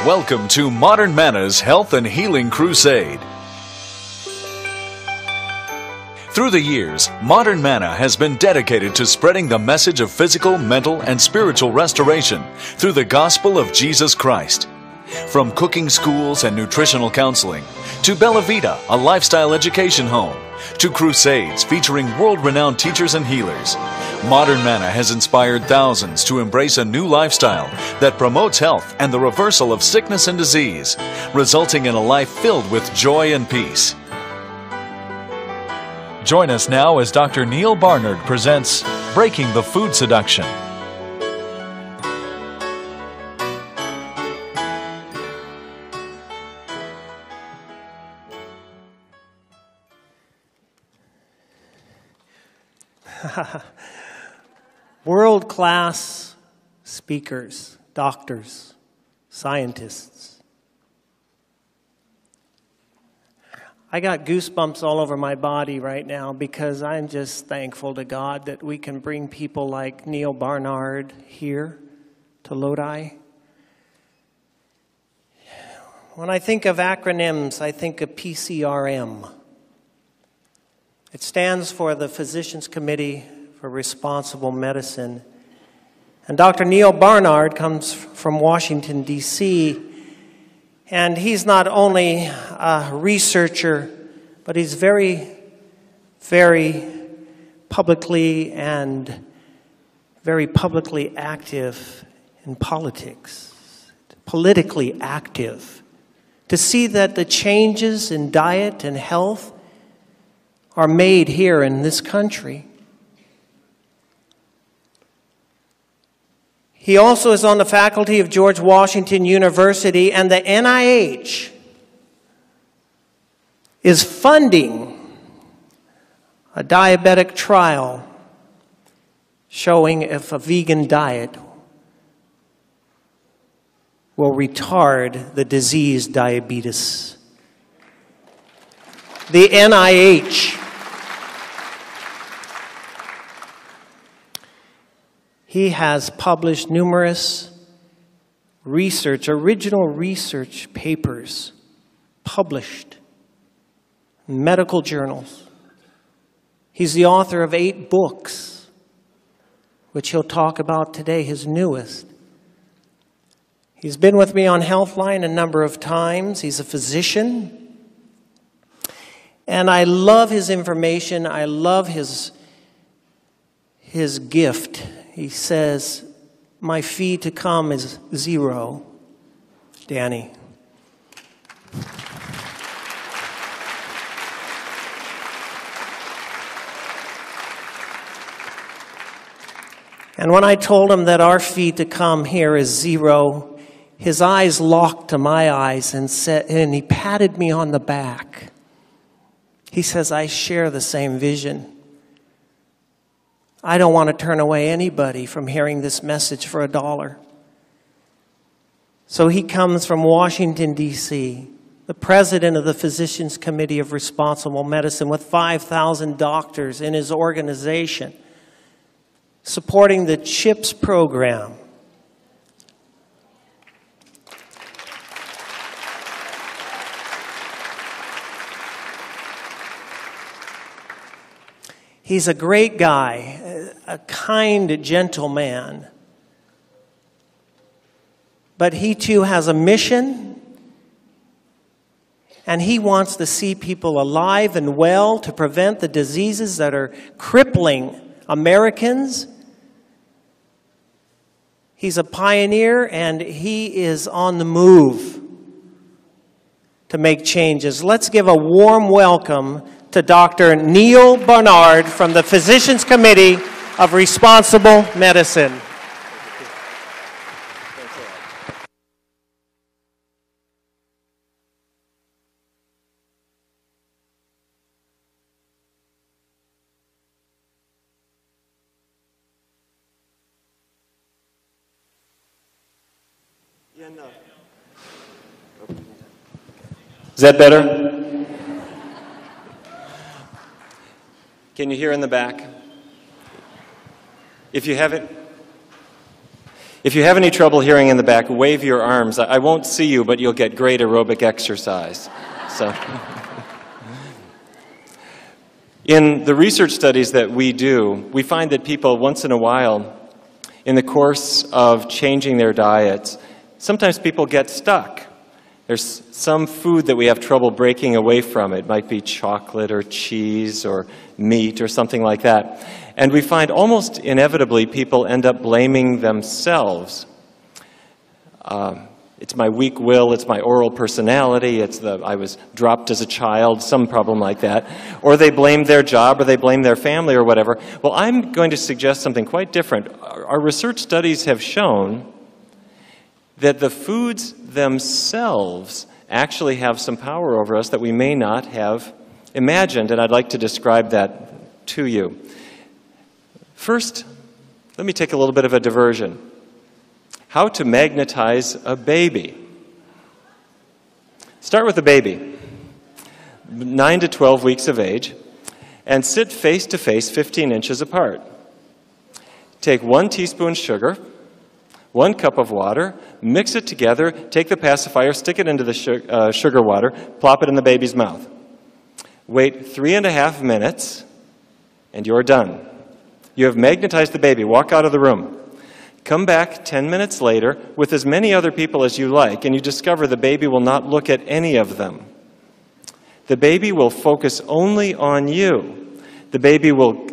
Welcome to Modern Manna's Health and Healing Crusade. Through the years, Modern Manna has been dedicated to spreading the message of physical, mental, and spiritual restoration through the gospel of Jesus Christ. From cooking schools and nutritional counseling, to Bella Vita, a lifestyle education home, to crusades featuring world-renowned teachers and healers, Modern Manna has inspired thousands to embrace a new lifestyle that promotes health and the reversal of sickness and disease, resulting in a life filled with joy and peace. Join us now as Dr. Neal Barnard presents Breaking the Food Seduction. World-class speakers, doctors, scientists. I got goosebumps all over my body right now because I'm just thankful to God that we can bring people like Neal Barnard here to Lodi. When I think of acronyms, I think of PCRM. It stands for the Physicians Committee for Responsible Medicine. And Dr. Neal Barnard comes from Washington, D.C., and he's not only a researcher, but he's very, very publicly active in politics, politically active, to see that the changes in diet and health are made here in this country. He also is on the faculty of George Washington University, and the NIH is funding a diabetic trial showing if a vegan diet will retard the disease diabetes. The NIH. He has published numerous original research papers published in medical journals. He's the author of 8 books, which he'll talk about today, his newest. He's been with me on Healthline a number of times. He's a physician. And I love his information. I love his gift. He says, my fee to come is 0, Danny. And when I told him that our fee to come here is 0, his eyes locked to my eyes and he patted me on the back. He says, I share the same vision. I don't want to turn away anybody from hearing this message for $1. So he comes from Washington, D.C., the president of the Physicians Committee of Responsible Medicine, with 5,000 doctors in his organization, supporting the CHIPS program. He's a great guy, a kind, gentle man. But he too has a mission, and he wants to see people alive and well to prevent the diseases that are crippling Americans. He's a pioneer, and he is on the move to make changes. Let's give a warm welcome to Dr. Neal Barnard from the Physicians Committee of Responsible Medicine. Is that better? Can you hear in the back? If you haven't, If you have any trouble hearing in the back, wave your arms. I won't see you, but you'll get great aerobic exercise. So, in the research studies that we do, we find that people once in a while, in the course of changing their diets, sometimes people get stuck. There's some food that we have trouble breaking away from. It might be chocolate or cheese or meat or something like that. And we find almost inevitably people end up blaming themselves. It's my weak will, it's my oral personality, I was dropped as a child, some problem like that. Or they blame their job, or they blame their family, or whatever. Well, I'm going to suggest something quite different. Our research studies have shown that the foods themselves actually have some power over us that we may not have imagined, and I'd like to describe that to you. First, let me take a little bit of a diversion. How to magnetize a baby. Start with a baby, 9 to 12 weeks of age, and sit face to face 15 inches apart. Take 1 teaspoon sugar, 1 cup of water, mix it together, take the pacifier, stick it into the sugar water, plop it in the baby's mouth. Wait 3.5 minutes, and you're done. You have magnetized the baby. Walk out of the room. Come back 10 minutes later with as many other people as you like, and you discover the baby will not look at any of them. The baby will focus only on you. The baby will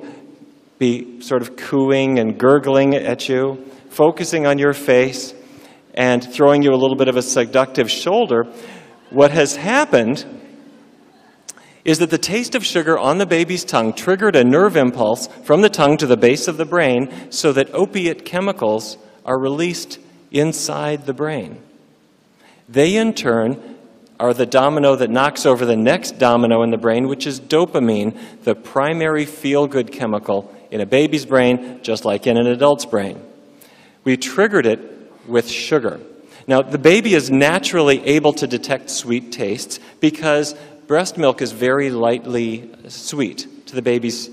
be sort of cooing and gurgling at you, focusing on your face, and throwing you a little bit of a seductive shoulder. What has happened is that the taste of sugar on the baby's tongue triggered a nerve impulse from the tongue to the base of the brain so that opiate chemicals are released inside the brain. They, in turn, are the domino that knocks over the next domino in the brain, which is dopamine, the primary feel-good chemical in a baby's brain, just like in an adult's brain. We triggered it with sugar. Now, the baby is naturally able to detect sweet tastes because breast milk is very lightly sweet to the baby's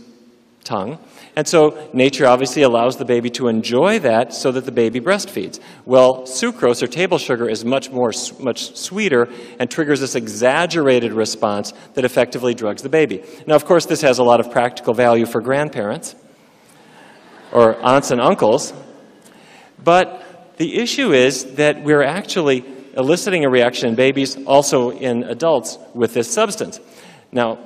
tongue. And so nature obviously allows the baby to enjoy that so that the baby breastfeeds. Well, sucrose or table sugar is much sweeter and triggers this exaggerated response that effectively drugs the baby. Now, of course, this has a lot of practical value for grandparents or aunts and uncles. But the issue is that we're actually eliciting a reaction in babies, also in adults, with this substance. Now,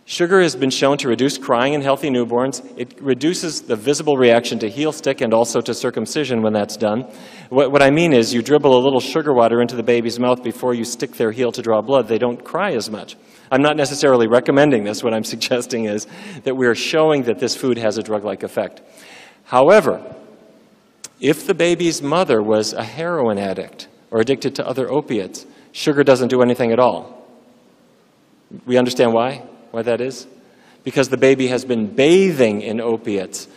sugar has been shown to reduce crying in healthy newborns. It reduces the visible reaction to heel stick and also to circumcision when that's done. What I mean is you dribble a little sugar water into the baby's mouth before you stick their heel to draw blood. They don't cry as much. I'm not necessarily recommending this. What I'm suggesting is that we're showing that this food has a drug-like effect. However, if the baby's mother was a heroin addict or addicted to other opiates, sugar doesn't do anything at all. We understand why that is? Because the baby has been bathing in opiates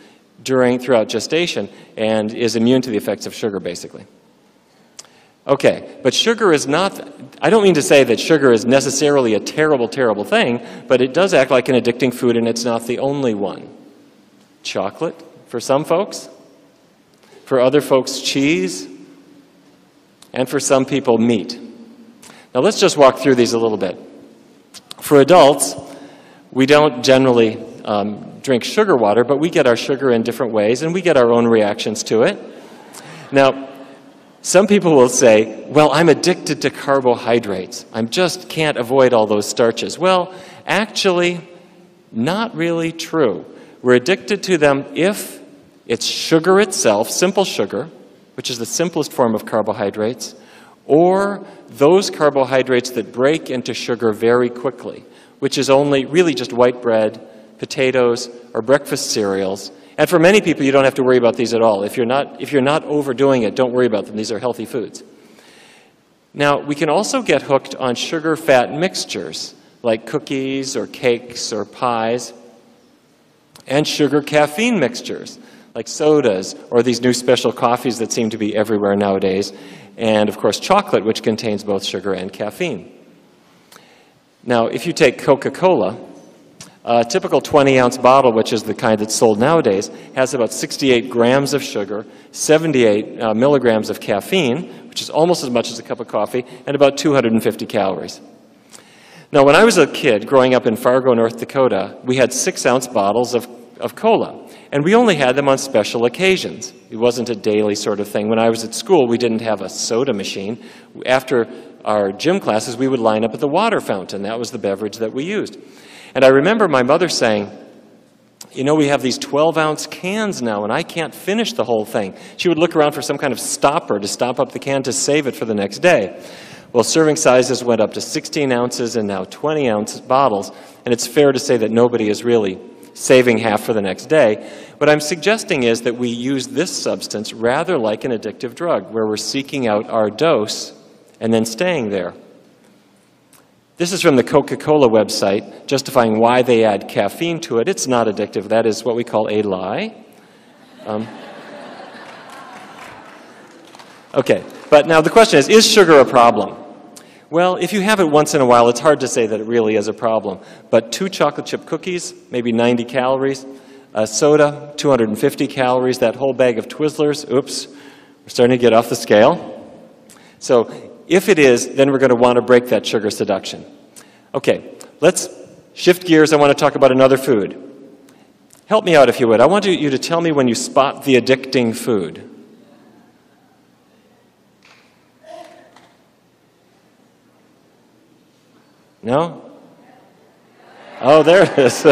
throughout gestation and is immune to the effects of sugar, basically. Okay, but sugar is not, I don't mean to say that sugar is necessarily a terrible, terrible thing, but it does act like an addicting food, and it's not the only one. Chocolate, for some folks. For other folks, cheese. And for some people, meat. Now let's just walk through these a little bit. For adults, we don't generally drink sugar water, but we get our sugar in different ways, and we get our own reactions to it. Now, some people will say, well, I'm addicted to carbohydrates. I just can't avoid all those starches. Well, actually, not really true. We're addicted to them if it's sugar itself, simple sugar, which is the simplest form of carbohydrates, or those carbohydrates that break into sugar very quickly, which is only really just white bread, potatoes, or breakfast cereals. And for many people, you don't have to worry about these at all. If you're not overdoing it, don't worry about them. These are healthy foods. Now, we can also get hooked on sugar-fat mixtures, like cookies or cakes or pies, and sugar-caffeine mixtures, like sodas, or these new special coffees that seem to be everywhere nowadays, and of course chocolate, which contains both sugar and caffeine. Now, if you take Coca-Cola, A typical 20-ounce bottle, which is the kind that's sold nowadays, has about 68 grams of sugar, 78 milligrams of caffeine, which is almost as much as a cup of coffee, and about 250 calories. Now, when I was a kid growing up in Fargo, North Dakota, we had 6-ounce bottles of cola, and we only had them on special occasions. It wasn't a daily sort of thing. When I was at school, we didn't have a soda machine. After our gym classes, we would line up at the water fountain. That was the beverage that we used. And I remember my mother saying, you know, we have these 12-ounce cans now, and I can't finish the whole thing. She would look around for some kind of stopper to stop up the can to save it for the next day. Well, serving sizes went up to 16 ounces and now 20-ounce bottles, and it's fair to say that nobody is really saving half for the next day. What I'm suggesting is that we use this substance rather like an addictive drug, where we're seeking out our dose and then staying there. This is from the Coca-Cola website, justifying why they add caffeine to it. It's not addictive. That is what we call a lie. Okay, but now the question is sugar a problem? Well, if you have it once in a while, it's hard to say that it really is a problem. But 2 chocolate chip cookies, maybe 90 calories, a soda, 250 calories, that whole bag of Twizzlers, oops, we're starting to get off the scale. So if it is, then we're going to want to break that sugar seduction. Okay, let's shift gears. I want to talk about another food. Help me out if you would. I want you to tell me when you spot the addicting food. No? Oh, there it is.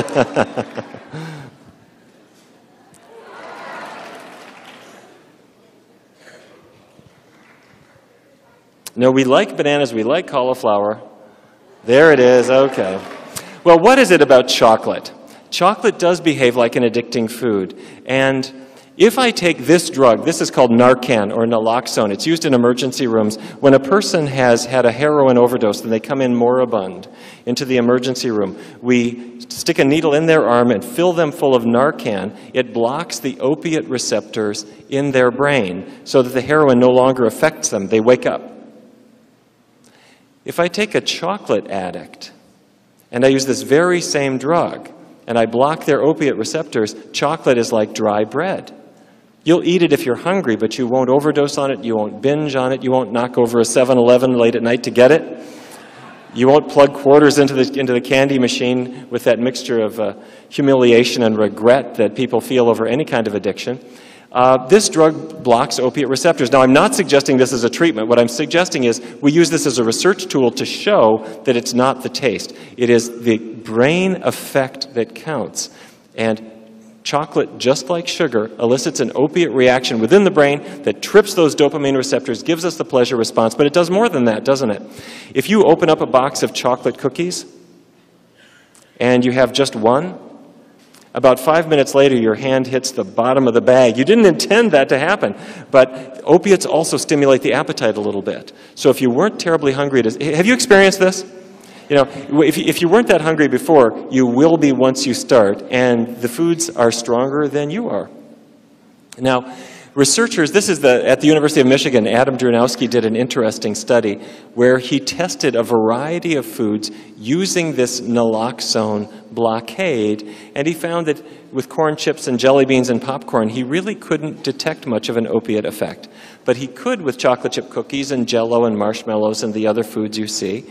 No, we like bananas, we like cauliflower. There it is, okay. Well, what is it about chocolate? Chocolate does behave like an addicting food. And if I take this drug, this is called Narcan or naloxone. It's used in emergency rooms. When a person has had a heroin overdose and they come in moribund into the emergency room, we stick a needle in their arm and fill them full of Narcan. It blocks the opiate receptors in their brain so that the heroin no longer affects them. They wake up. If I take a chocolate addict and I use this very same drug and I block their opiate receptors, chocolate is like dry bread. You'll eat it if you're hungry, but you won't overdose on it, you won't binge on it, you won't knock over a 7-Eleven late at night to get it. You won't plug quarters into the candy machine with that mixture of humiliation and regret that people feel over any kind of addiction. This drug blocks opiate receptors. Now, I'm not suggesting this is a treatment. What I'm suggesting is we use this as a research tool to show that it's not the taste. It is the brain effect that counts. And chocolate, just like sugar, elicits an opiate reaction within the brain that trips those dopamine receptors, gives us the pleasure response. But it does more than that, doesn't it? If you open up a box of chocolate cookies and you have just one, about 5 minutes later, your hand hits the bottom of the bag. You didn't intend that to happen, but opiates also stimulate the appetite a little bit. So if you weren't terribly hungry, have you experienced this? You know, if you weren't that hungry before, you will be once you start, and the foods are stronger than you are. Now, researchers, this is at the University of Michigan, Adam Drunowski did an interesting study where he tested a variety of foods using this naloxone blockade, and he found that with corn chips and jelly beans and popcorn, he really couldn't detect much of an opiate effect. But he could with chocolate chip cookies and Jell-O and marshmallows and the other foods you see.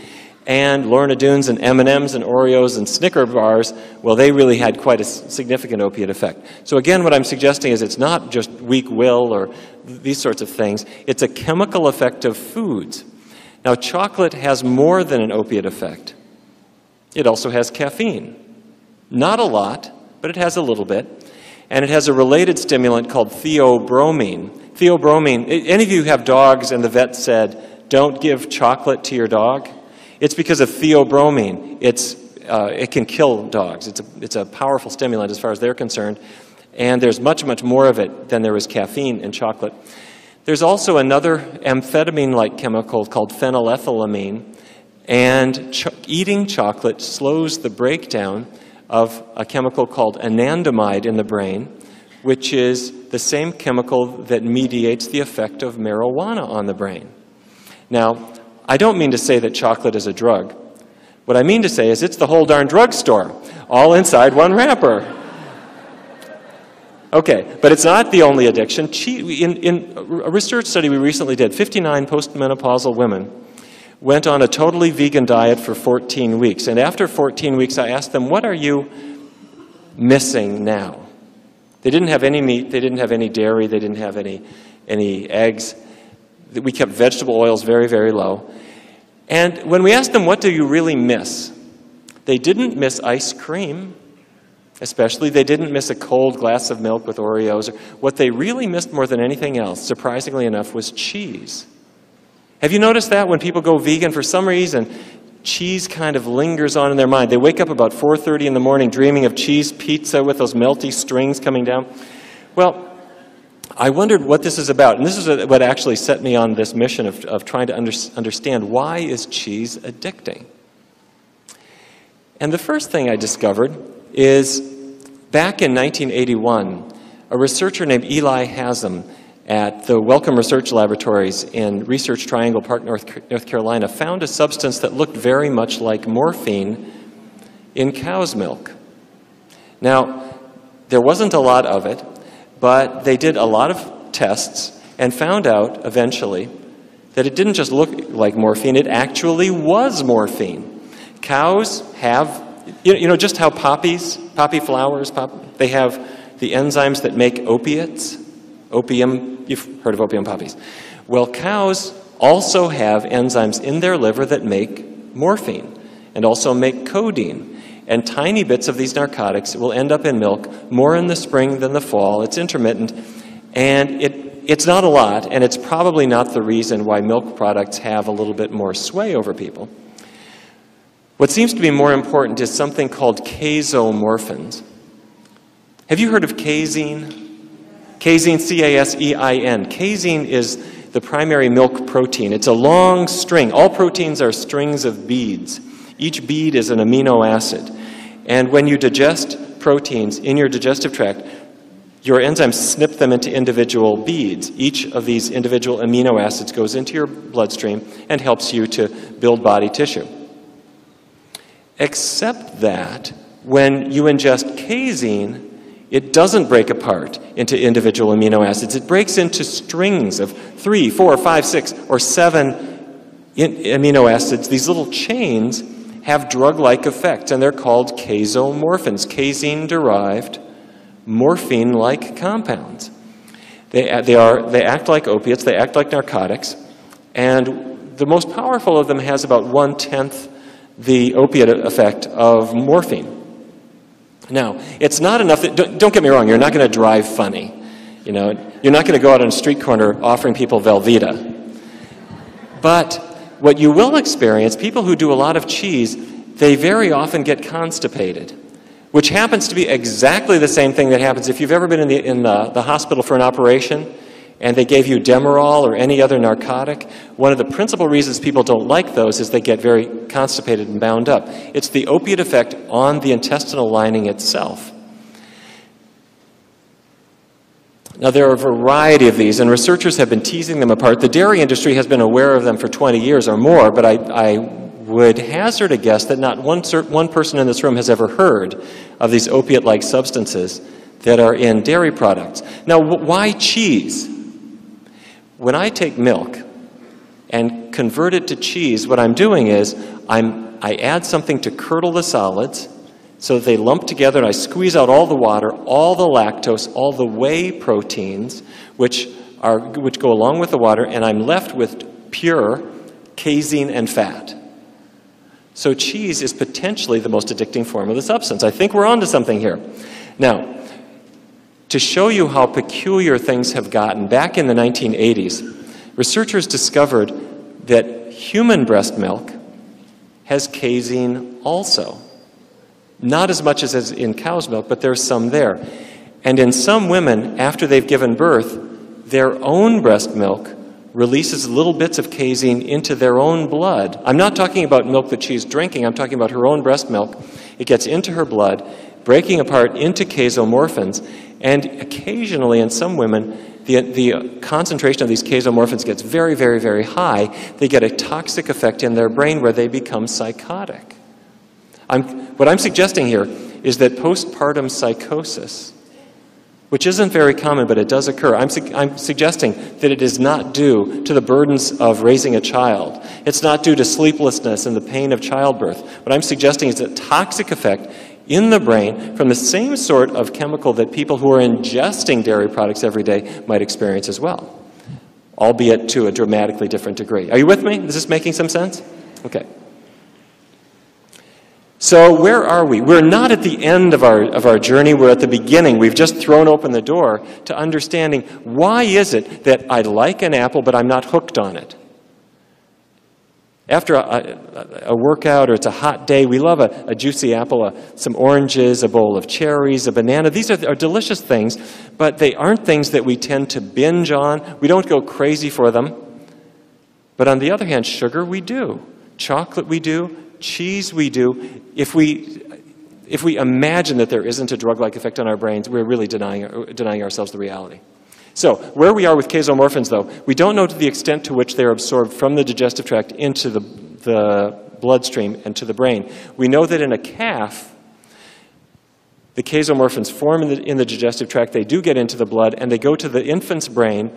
And Lorna Doones and M&Ms and Oreos and Snicker bars, well, they really had quite a significant opiate effect. So again, what I'm suggesting is it's not just weak will or these sorts of things. It's a chemical effect of foods. Now, chocolate has more than an opiate effect. It also has caffeine. Not a lot, but it has a little bit. And it has a related stimulant called theobromine. Theobromine, any of you have dogs and the vet said, don't give chocolate to your dog? It's because of theobromine. It can kill dogs. It's a powerful stimulant as far as they're concerned. And there's much, much more of it than there is caffeine in chocolate. There's also another amphetamine-like chemical called phenylethylamine. And eating chocolate slows the breakdown of a chemical called anandamide in the brain, which is the same chemical that mediates the effect of marijuana on the brain. Now, I don't mean to say that chocolate is a drug. What I mean to say is it's the whole darn drugstore. all inside one wrapper. Okay, but it's not the only addiction. In a research study we recently did, 59 postmenopausal women went on a totally vegan diet for 14 weeks. And after 14 weeks, I asked them, what are you missing now? They didn't have any meat, they didn't have any dairy, they didn't have any eggs. We kept vegetable oils very, very low. And when we asked them, what do you really miss? They didn't miss ice cream, especially. They didn't miss a cold glass of milk with Oreos. What they really missed more than anything else, surprisingly enough, was cheese. Have you noticed that when people go vegan, for some reason, cheese kind of lingers on in their mind? They wake up about 4:30 in the morning dreaming of cheese pizza with those melty strings coming down. Well, I wondered what this is about, and this is what actually set me on this mission of trying to understand why is cheese addicting. And the first thing I discovered is back in 1981, a researcher named Eli Haslam at the Wellcome Research Laboratories in Research Triangle Park, North Carolina, found a substance that looked very much like morphine in cow's milk. Now, there wasn't a lot of it, but they did a lot of tests and found out eventually that it didn't just look like morphine, it actually was morphine. Cows have, you know just how poppy flowers, they have the enzymes that make opiates. Opium, you've heard of opium poppies. Well, cows also have enzymes in their liver that make morphine and also make codeine. And tiny bits of these narcotics will end up in milk more in the spring than the fall. It's intermittent, and it's not a lot, and it's probably not the reason why milk products have a little bit more sway over people. What seems to be more important is something called casomorphins. Have you heard of casein? Casein, C-A-S-E-I-N. Casein is the primary milk protein. It's a long string. All proteins are strings of beads. Each bead is an amino acid. And when you digest proteins in your digestive tract, your enzymes snip them into individual beads. Each of these individual amino acids goes into your bloodstream and helps you to build body tissue. Except that when you ingest casein, it doesn't break apart into individual amino acids. It breaks into strings of 3, 4, 5, 6, or 7 amino acids. These little chains have drug-like effects, and they're called casomorphins, casein-derived, morphine-like compounds. They act like opiates, they act like narcotics, and the most powerful of them has about 1/10 the opiate effect of morphine. Now, it's not enough that, don't get me wrong, you're not going to drive funny. You know, you're not going to go out on a street corner offering people Velveeta. But what you will experience, people who do a lot of cheese, they very often get constipated, which happens to be exactly the same thing that happens if you've ever been in the hospital for an operation and they gave you Demerol or any other narcotic. One of the principal reasons people don't like those is they get very constipated and bound up. It's the opiate effect on the intestinal lining itself. Now, there are a variety of these, and researchers have been teasing them apart. The dairy industry has been aware of them for 20 years or more, but I would hazard a guess that not one person in this room has ever heard of these opiate-like substances that are in dairy products. Now, why cheese? When I take milk and convert it to cheese, what I'm doing is I add something to curdle the solids so that they lump together, and I squeeze out all the water, all the lactose, all the whey proteins, which go along with the water, and I'm left with pure casein and fat. So cheese is potentially the most addicting form of the substance. I think we're onto something here. Now, to show you how peculiar things have gotten, back in the 1980s, researchers discovered that human breast milk has casein also. Not as much as in cow's milk, but there's some there. And in some women, after they've given birth, their own breast milk releases little bits of casein into their own blood. I'm not talking about milk that she's drinking, I'm talking about her own breast milk. It gets into her blood, breaking apart into casomorphins, and occasionally in some women, the concentration of these casomorphins gets very, very, very high. They get a toxic effect in their brain where they become psychotic. What I'm suggesting here is that postpartum psychosis, which isn't very common, but it does occur. I'm suggesting that it is not due to the burdens of raising a child. It's not due to sleeplessness and the pain of childbirth. What I'm suggesting is a toxic effect in the brain from the same sort of chemical that people who are ingesting dairy products every day might experience as well, albeit to a dramatically different degree. Are you with me? Is this making some sense? Okay. So where are we? We're not at the end of our journey. We're at the beginning. We've just thrown open the door to understanding why is it that I like an apple but I'm not hooked on it. After a workout or it's a hot day, we love a juicy apple, some oranges, a bowl of cherries, a banana. These are delicious things, but they aren't things that we tend to binge on. We don't go crazy for them. But on the other hand, sugar we do. Chocolate we do. Cheese we do. If we imagine that there isn't a drug-like effect on our brains, we're really denying ourselves the reality. So where we are with casomorphins, though, we don't know to the extent to which they're absorbed from the digestive tract into the bloodstream and to the brain. We know that in a calf, the casomorphins form in the digestive tract. They do get into the blood, and they go to the infant's brain.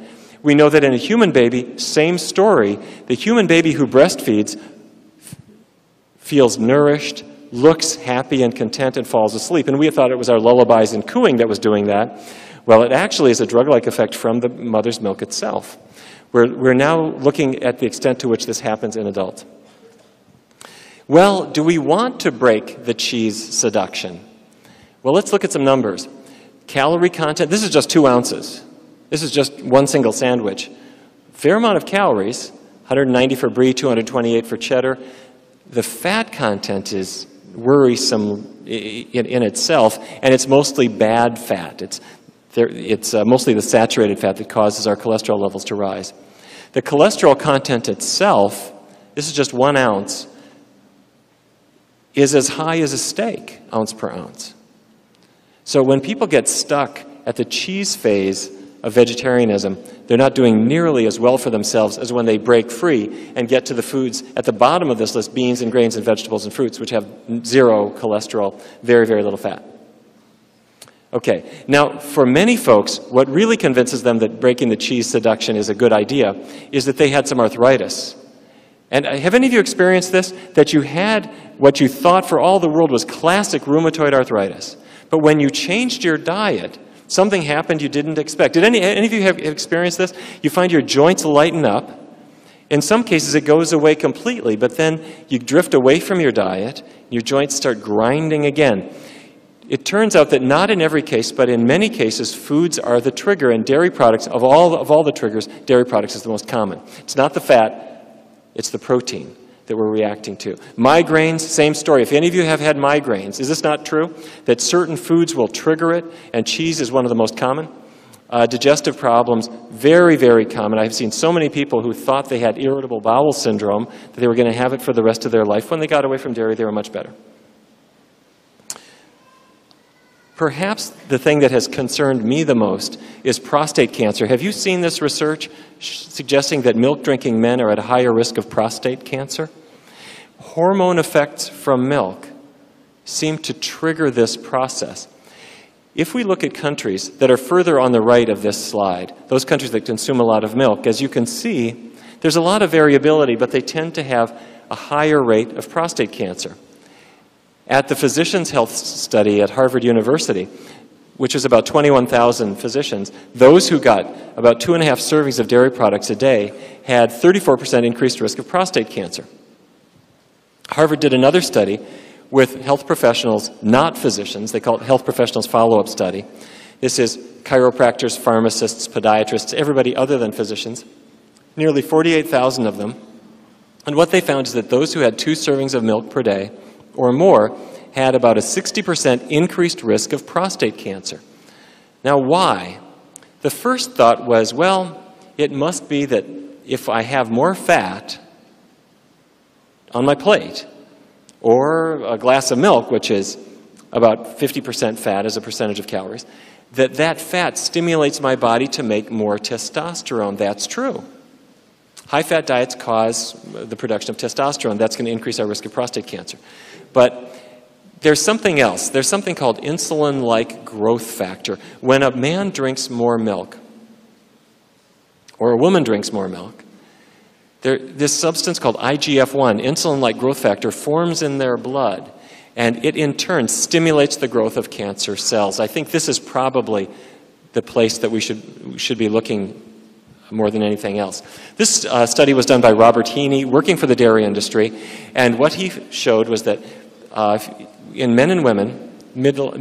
We know that in a human baby, same story. The human baby who breastfeeds feels nourished, looks happy and content, and falls asleep. And we thought it was our lullabies and cooing that was doing that. Well, it actually is a drug-like effect from the mother's milk itself. We're now looking at the extent to which this happens in adults. Well, do we want to break the cheese seduction? Well, let's look at some numbers. Calorie content, this is just 2 ounces. This is just one single sandwich. Fair amount of calories, 190 for brie, 228 for cheddar. The fat content is worrisome in itself, and it's mostly bad fat. It's mostly the saturated fat that causes our cholesterol levels to rise. The cholesterol content itself, this is just 1 ounce, is as high as a steak, ounce per ounce. So when people get stuck at the cheese phase of vegetarianism, they're not doing nearly as well for themselves as when they break free and get to the foods at the bottom of this list, beans and grains and vegetables and fruits, which have 0 cholesterol, very, very little fat. Okay, now for many folks, what really convinces them that breaking the cheese seduction is a good idea is that they had some arthritis. And have any of you experienced this? That you had what you thought for all the world was classic rheumatoid arthritis. But when you changed your diet, something happened you didn't expect. Did any of you have experienced this? You find your joints lighten up. In some cases, it goes away completely, but then you drift away from your diet, your joints start grinding again. It turns out that not in every case, but in many cases, foods are the trigger, and dairy products, of all the triggers, dairy products is the most common. It's not the fat, it's the protein that we're reacting to. Migraines, same story. If any of you have had migraines, is this not true? That certain foods will trigger it, and cheese is one of the most common? Digestive problems, very, very common. I've seen so many people who thought they had irritable bowel syndrome, that they were going to have it for the rest of their life. When they got away from dairy, they were much better. Perhaps the thing that has concerned me the most is prostate cancer. Have you seen this research suggesting that milk-drinking men are at a higher risk of prostate cancer? Hormone effects from milk seem to trigger this process. If we look at countries that are further on the right of this slide, those countries that consume a lot of milk, as you can see, there's a lot of variability, but they tend to have a higher rate of prostate cancer. At the Physicians' Health Study at Harvard University, which is about 21,000 physicians, those who got about 2.5 servings of dairy products a day had 34% increased risk of prostate cancer. Harvard did another study with health professionals, not physicians. They call it Health Professionals Follow-Up Study. This is chiropractors, pharmacists, podiatrists, everybody other than physicians, nearly 48,000 of them. And what they found is that those who had 2 servings of milk per day or more had about a 60% increased risk of prostate cancer. Now, why? The first thought was, well, it must be that if I have more fat on my plate, or a glass of milk, which is about 50% fat as a percentage of calories, that fat stimulates my body to make more testosterone. That's true. High-fat diets cause the production of testosterone. That's going to increase our risk of prostate cancer. But there's something else. There's something called insulin-like growth factor. When a man drinks more milk, or a woman drinks more milk, this substance called IGF-1, insulin-like growth factor, forms in their blood, and it in turn stimulates the growth of cancer cells. I think this is probably the place that we should be looking more than anything else. This study was done by Robert Heaney, working for the dairy industry, and what he showed was that in men and women, middle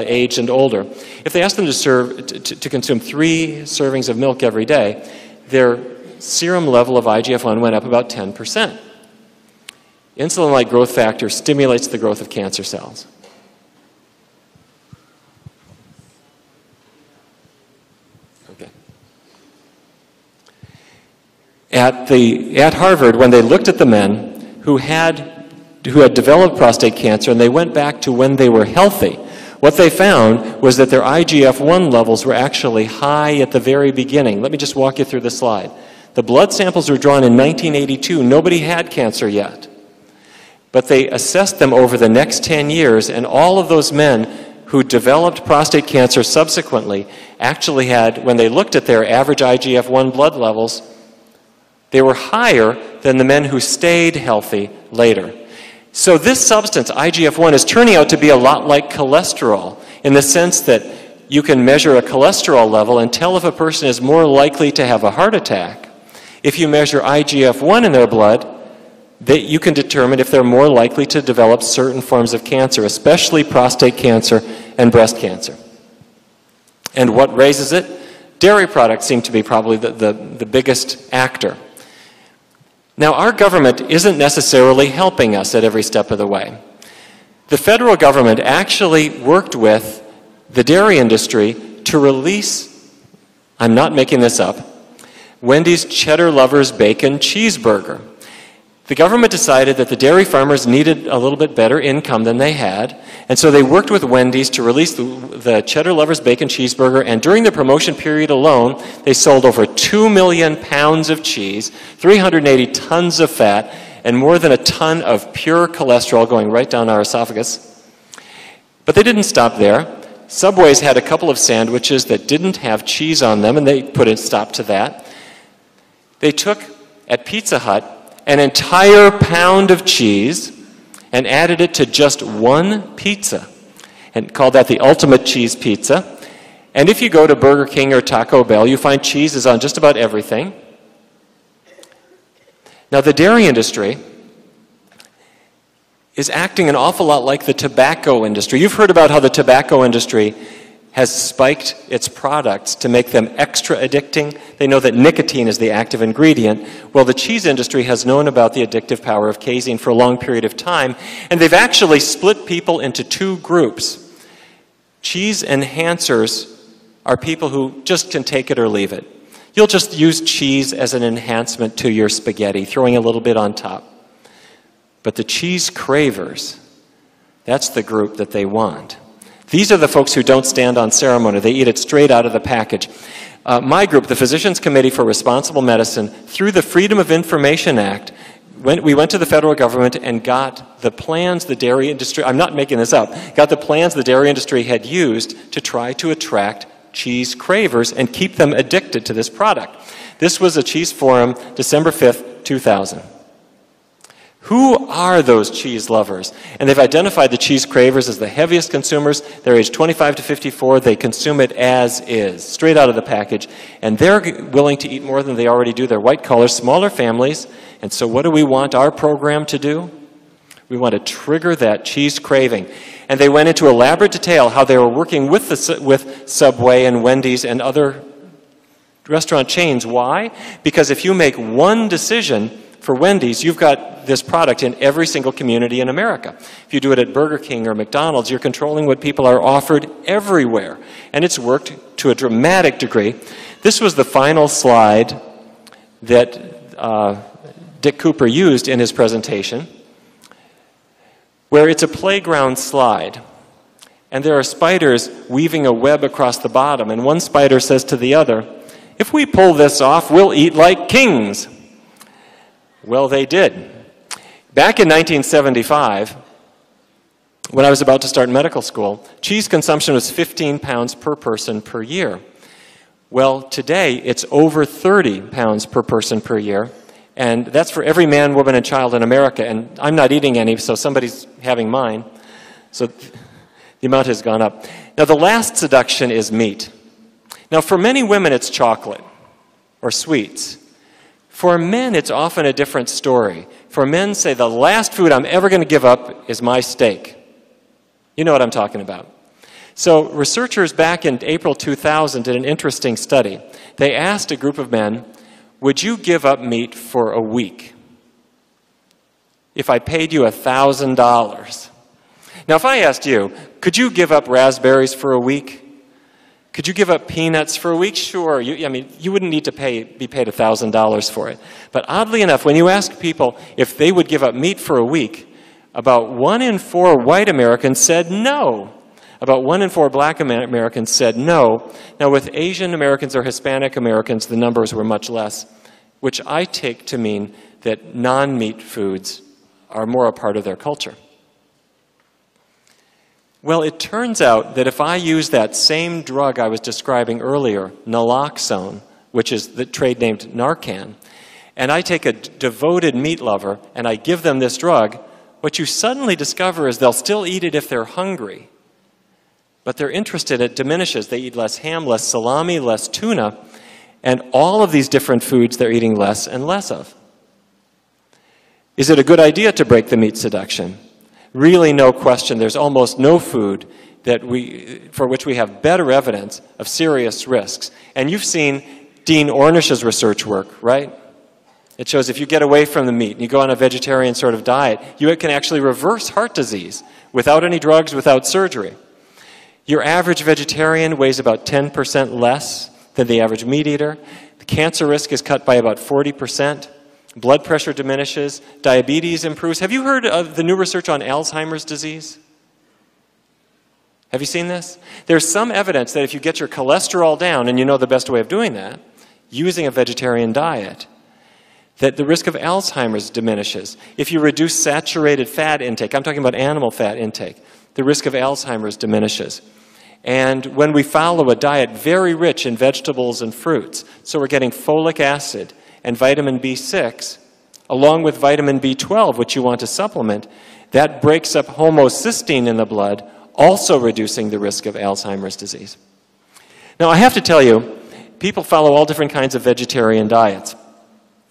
age and older, if they asked them to consume 3 servings of milk every day, their serum level of IGF-1 went up about 10%. Insulin-like growth factor stimulates the growth of cancer cells. Okay. At Harvard, when they looked at the men who had developed prostate cancer and they went back to when they were healthy, what they found was that their IGF-1 levels were actually high at the very beginning. Let me just walk you through the slide. The blood samples were drawn in 1982. Nobody had cancer yet. But they assessed them over the next 10 years, and all of those men who developed prostate cancer subsequently actually had, when they looked at their average IGF-1 blood levels, they were higher than the men who stayed healthy later. So this substance, IGF-1, is turning out to be a lot like cholesterol in the sense that you can measure a cholesterol level and tell if a person is more likely to have a heart attack. If you measure IGF-1 in their blood, you can determine if they're more likely to develop certain forms of cancer, especially prostate cancer and breast cancer. And what raises it? Dairy products seem to be probably the biggest actor. Now, our government isn't necessarily helping us at every step of the way. The federal government actually worked with the dairy industry to release, I'm not making this up, Wendy's Cheddar Lovers Bacon Cheeseburger. The government decided that the dairy farmers needed a little bit better income than they had, and so they worked with Wendy's to release the Cheddar Lovers Bacon Cheeseburger, and during the promotion period alone, they sold over 2 million pounds of cheese, 380 tons of fat, and more than a ton of pure cholesterol going right down our esophagus. But they didn't stop there. Subway's had a couple of sandwiches that didn't have cheese on them, and they put a stop to that. They took, at Pizza Hut, an entire pound of cheese and added it to just one pizza and called that the ultimate cheese pizza. And if you go to Burger King or Taco Bell, you find cheese is on just about everything. Now, the dairy industry is acting an awful lot like the tobacco industry. You've heard about how the tobacco industry has spiked its products to make them extra addicting. They know that nicotine is the active ingredient. Well, the cheese industry has known about the addictive power of casein for a long period of time, and they've actually split people into 2 groups. Cheese enhancers are people who just can take it or leave it. You'll just use cheese as an enhancement to your spaghetti, throwing a little bit on top. But the cheese cravers, that's the group that they want. These are the folks who don't stand on ceremony. They eat it straight out of the package. My group, the Physicians Committee for Responsible Medicine, through the Freedom of Information Act, we went to the federal government and got the plans the dairy industry, I'm not making this up, got the plans the dairy industry had used to try to attract cheese cravers and keep them addicted to this product. This was a Cheese Forum, December 5th, 2000. Who are those cheese lovers? And they've identified the cheese cravers as the heaviest consumers. They're aged 25 to 54. They consume it as is, straight out of the package. And they're willing to eat more than they already do. They're white-collar, smaller families. And so what do we want our program to do? We want to trigger that cheese craving. And they went into elaborate detail how they were working with Subway and Wendy's and other restaurant chains. Why? Because if you make one decision for Wendy's, you've got this product in every single community in America. If you do it at Burger King or McDonald's, you're controlling what people are offered everywhere. And it's worked to a dramatic degree. This was the final slide that Dick Cooper used in his presentation, where it's a playground slide. And there are spiders weaving a web across the bottom. And one spider says to the other, "If we pull this off, we'll eat like kings." Well, they did. Back in 1975, when I was about to start medical school, cheese consumption was 15 pounds per person per year. Well, today it's over 30 pounds per person per year, and that's for every man, woman, and child in America, and I'm not eating any, so somebody's having mine. So the amount has gone up. Now, the last seduction is meat. Now, for many women, it's chocolate or sweets. For men, it's often a different story. For men, say, the last food I'm ever going to give up is my steak. You know what I'm talking about. So researchers back in April 2000 did an interesting study. They asked a group of men, would you give up meat for a week if I paid you $1,000? Now, if I asked you, could you give up raspberries for a week? Could you give up peanuts for a week? Sure. You wouldn't need to be paid $1,000 for it. But oddly enough, when you ask people if they would give up meat for a week, about 1 in 4 white Americans said no. About 1 in 4 black Americans said no. Now, with Asian Americans or Hispanic Americans, the numbers were much less, which I take to mean that non-meat foods are more a part of their culture. Well, it turns out that if I use that same drug I was describing earlier, naloxone, which is the trade named Narcan, and I take a devoted meat lover and I give them this drug, what you suddenly discover is they'll still eat it if they're hungry. But their interest in it diminishes. They eat less ham, less salami, less tuna, and all of these different foods they're eating less and less of. Is it a good idea to break the meat seduction? Really, no question. There's almost no food for which we have better evidence of serious risks. And you've seen Dean Ornish's research work, right? It shows if you get away from the meat and you go on a vegetarian sort of diet, you can actually reverse heart disease without any drugs, without surgery. Your average vegetarian weighs about 10% less than the average meat eater. The cancer risk is cut by about 40%. Blood pressure diminishes. Diabetes improves. Have you heard of the new research on Alzheimer's disease? Have you seen this? There's some evidence that if you get your cholesterol down, and you know the best way of doing that, using a vegetarian diet, that the risk of Alzheimer's diminishes. If you reduce saturated fat intake, I'm talking about animal fat intake, the risk of Alzheimer's diminishes. And when we follow a diet very rich in vegetables and fruits, so we're getting folic acid and vitamin B6, along with vitamin B12, which you want to supplement, that breaks up homocysteine in the blood, also reducing the risk of Alzheimer's disease. Now, I have to tell you, people follow all different kinds of vegetarian diets.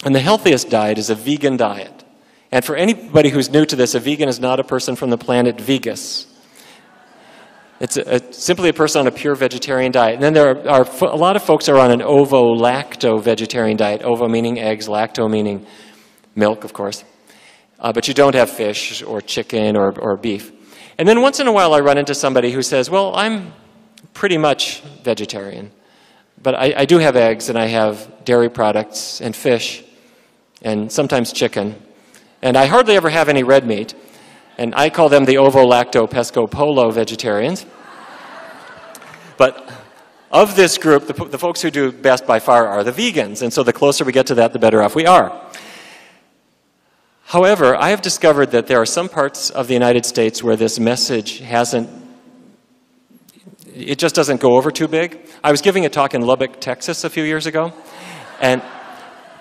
And the healthiest diet is a vegan diet. And for anybody who's new to this, a vegan is not a person from the planet Vegas. It's simply a person on a pure vegetarian diet. And then there are a lot of folks are on an ovo-lacto vegetarian diet. Ovo meaning eggs, lacto meaning milk, of course. But you don't have fish or chicken or beef. And then once in a while I run into somebody who says, well, I'm pretty much vegetarian. But I do have eggs and I have dairy products and fish and sometimes chicken. And I hardly ever have any red meat. And I call them the ovo-lacto-pesco-polo vegetarians. But of this group, the folks who do best by far are the vegans. And so the closer we get to that, the better off we are. However, I have discovered that there are some parts of the United States where this message it just doesn't go over too big. I was giving a talk in Lubbock, Texas a few years ago. And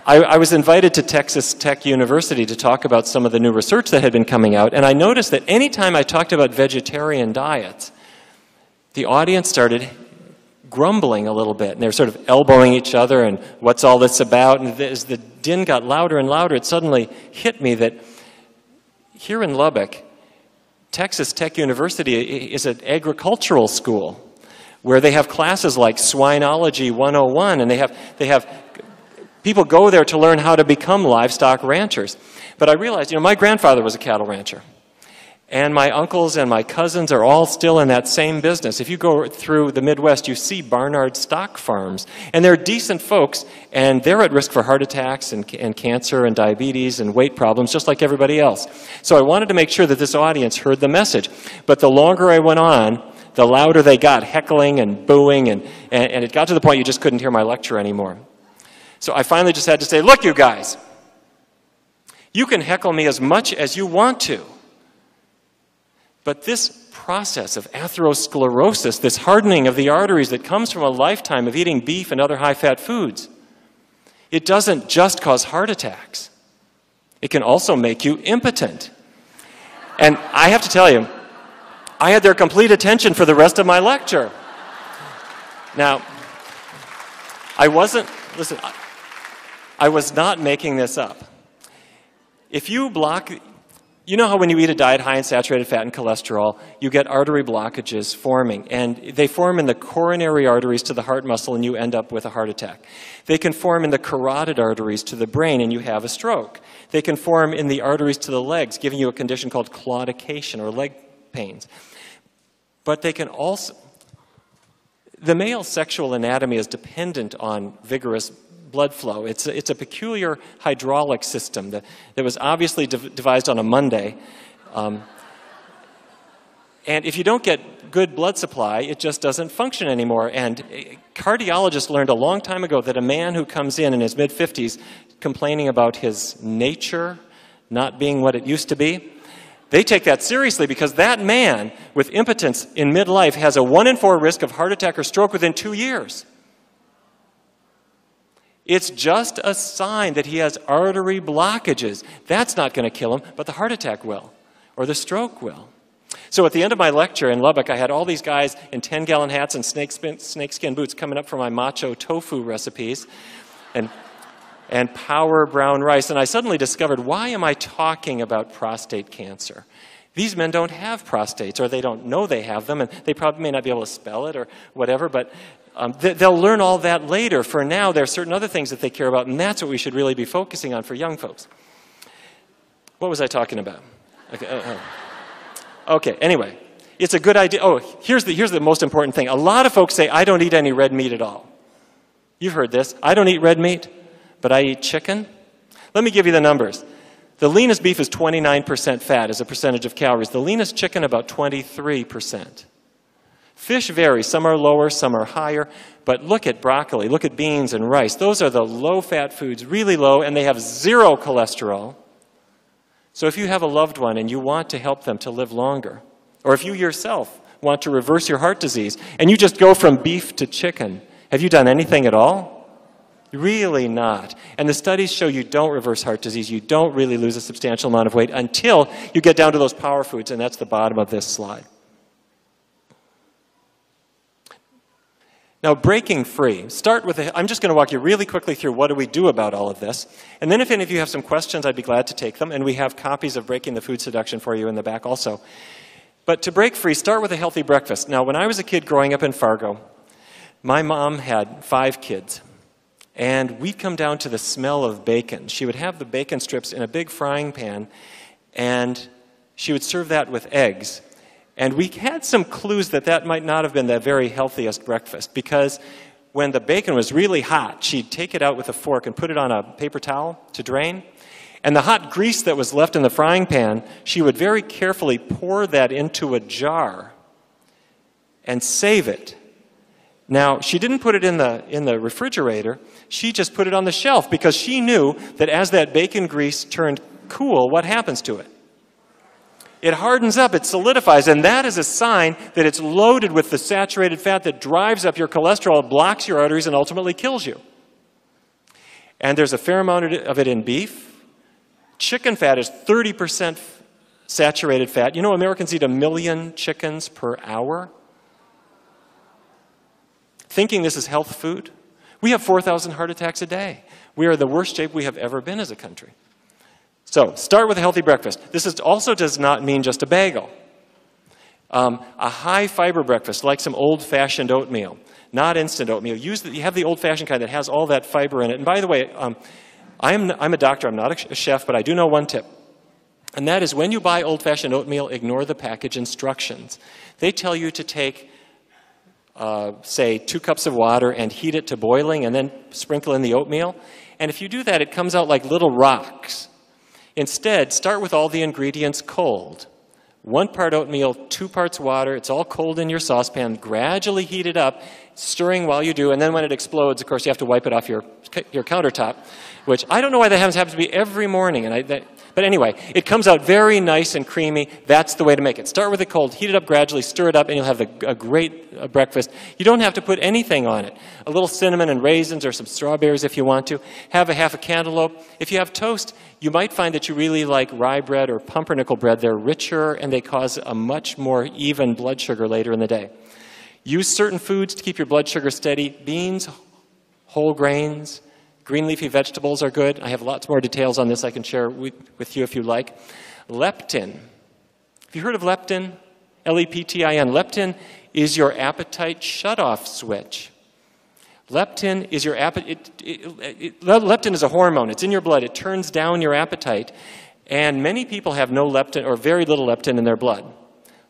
I was invited to Texas Tech University to talk about some of the new research that had been coming out, and I noticed that anytime I talked about vegetarian diets, the audience started grumbling a little bit, and they were sort of elbowing each other, and what's all this about? And as the din got louder and louder, it suddenly hit me that here in Lubbock, Texas Tech University is an agricultural school where they have classes like Swinology 101, and they have people go there to learn how to become livestock ranchers. But I realized, my grandfather was a cattle rancher. And my uncles and my cousins are all still in that same business. If you go through the Midwest, you see Barnard stock farms. And they're decent folks, and they're at risk for heart attacks and cancer and diabetes and weight problems, just like everybody else. So I wanted to make sure that this audience heard the message. But the longer I went on, the louder they got, heckling and booing, and it got to the point you just couldn't hear my lecture anymore. So I finally just had to say, look, you guys, you can heckle me as much as you want to. But this process of atherosclerosis, this hardening of the arteries that comes from a lifetime of eating beef and other high-fat foods, it doesn't just cause heart attacks. It can also make you impotent. And I have to tell you, I had their complete attention for the rest of my lecture. Now, I was not making this up. If you block, you know how when you eat a diet high in saturated fat and cholesterol, you get artery blockages forming, and they form in the coronary arteries to the heart muscle, and you end up with a heart attack. They can form in the carotid arteries to the brain, and you have a stroke. They can form in the arteries to the legs, giving you a condition called claudication, or leg pains. But they can also, the male sexual anatomy is dependent on vigorous blood flow. It's a peculiar hydraulic system that was obviously devised on a Monday. And if you don't get good blood supply, it just doesn't function anymore. And cardiologists learned a long time ago that a man who comes in his mid-50s complaining about his nature not being what it used to be, they take that seriously, because that man with impotence in midlife has a 1 in 4 risk of heart attack or stroke within 2 years. It's just a sign that he has artery blockages. That's not going to kill him, but the heart attack will, or the stroke will. So at the end of my lecture in Lubbock, I had all these guys in 10-gallon hats and snakeskin boots coming up for my macho tofu recipes and power brown rice. And I suddenly discovered, why am I talking about prostate cancer? These men don't have prostates, or they don't know they have them, and they probably may not be able to spell it or whatever, but they'll learn all that later. For now, there are certain other things that they care about, and that's what we should really be focusing on for young folks. What was I talking about? Okay, anyway, it's a good idea. Oh, here's the most important thing. A lot of folks say, I don't eat any red meat at all. You've heard this. I don't eat red meat, but I eat chicken. Let me give you the numbers. The leanest beef is 29% fat as a percentage of calories. The leanest chicken, about 23%. Fish varies. Some are lower, some are higher. But look at broccoli, look at beans and rice. Those are the low-fat foods, really low, and they have 0 cholesterol. So if you have a loved one and you want to help them to live longer, or if you yourself want to reverse your heart disease, and you just go from beef to chicken, have you done anything at all? Really not. And the studies show you don't reverse heart disease. You don't really lose a substantial amount of weight until you get down to those power foods, and that's the bottom of this slide. Now, breaking free. Start with I'm just going to walk you really quickly through what do we do about all of this. And then if any of you have some questions, I'd be glad to take them. And we have copies of Breaking the Food Seduction for you in the back also. But to break free, start with a healthy breakfast. Now, when I was a kid growing up in Fargo, my mom had 5 kids. And we'd come down to the smell of bacon. She would have the bacon strips in a big frying pan, and she would serve that with eggs. And we had some clues that that might not have been the very healthiest breakfast, because when the bacon was really hot, she'd take it out with a fork and put it on a paper towel to drain. And the hot grease that was left in the frying pan, she would very carefully pour that into a jar and save it. Now, she didn't put it in the refrigerator. She just put it on the shelf, because she knew that as that bacon grease turned cool, what happens to it? It hardens up, it solidifies, and that is a sign that it's loaded with the saturated fat that drives up your cholesterol, blocks your arteries, and ultimately kills you. And there's a fair amount of it in beef. Chicken fat is 30% saturated fat. You know, Americans eat 1 million chickens per hour. Thinking this is health food. We have 4,000 heart attacks a day. We are in the worst shape we have ever been as a country. So, start with a healthy breakfast. This also does not mean just a bagel. A high-fiber breakfast, like some old-fashioned oatmeal, not instant oatmeal. You have the old-fashioned kind that has all that fiber in it. And by the way, I'm a doctor, I'm not a chef, but I do know one tip. And that is, when you buy old-fashioned oatmeal, ignore the package instructions. They tell you to take, say, 2 cups of water and heat it to boiling and then sprinkle in the oatmeal. And if you do that, it comes out like little rocks. Instead, start with all the ingredients cold. 1 part oatmeal, 2 parts water. It's all cold in your saucepan. Gradually heat it up, stirring while you do. And then when it explodes, of course, you have to wipe it off your countertop, which I don't know why that happens to be every morning. And But anyway, it comes out very nice and creamy. That's the way to make it. Start with it cold, heat it up gradually, stir it up, and you'll have a great breakfast. You don't have to put anything on it. A little cinnamon and raisins or some strawberries if you want to. Have half a cantaloupe. If you have toast, you might find that you really like rye bread or pumpernickel bread. They're richer and they cause a much more even blood sugar later in the day. Use certain foods to keep your blood sugar steady. Beans, whole grains, green leafy vegetables are good. I have lots more details on this I can share with you if you like. Leptin. Have you heard of leptin? L-E-P-T-I-N. Leptin is your appetite shutoff switch. Leptin is your leptin is a hormone. It's in your blood. It turns down your appetite. And many people have no leptin or very little leptin in their blood.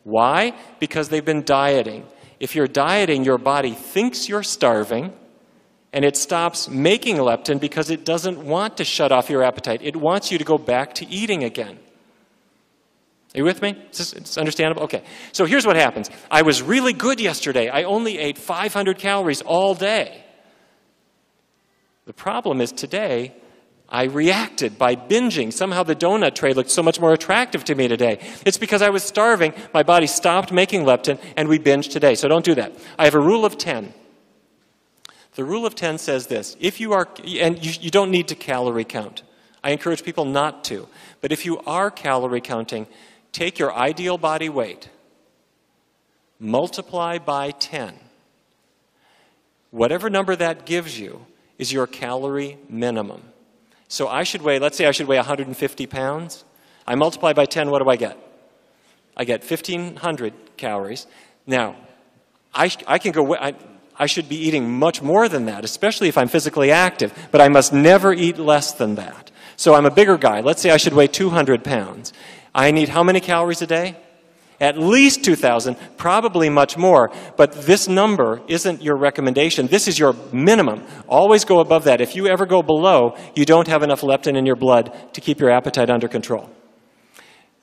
Why? Because they've been dieting. If you're dieting, your body thinks you're starving, and it stops making leptin because it doesn't want to shut off your appetite. It wants you to go back to eating again. Are you with me? It's understandable? Okay. So here's what happens. I was really good yesterday. I only ate 500 calories all day. The problem is today, I reacted by binging. Somehow the donut tray looked so much more attractive to me today. It's because I was starving, my body stopped making leptin, and we binged today. So don't do that. I have a rule of 10. The rule of 10 says this. If you are, and you don't need to calorie count. I encourage people not to. But if you are calorie counting, take your ideal body weight, multiply by 10. Whatever number that gives you is your calorie minimum. So I should weigh, let's say I should weigh 150 pounds. I multiply by 10, what do I get? I get 1,500 calories. Now, I should be eating much more than that, especially if I'm physically active, but I must never eat less than that. So I'm a bigger guy. Let's say I should weigh 200 pounds. I need how many calories a day? At least 2,000, probably much more, but this number isn't your recommendation. This is your minimum. Always go above that. If you ever go below, you don't have enough leptin in your blood to keep your appetite under control.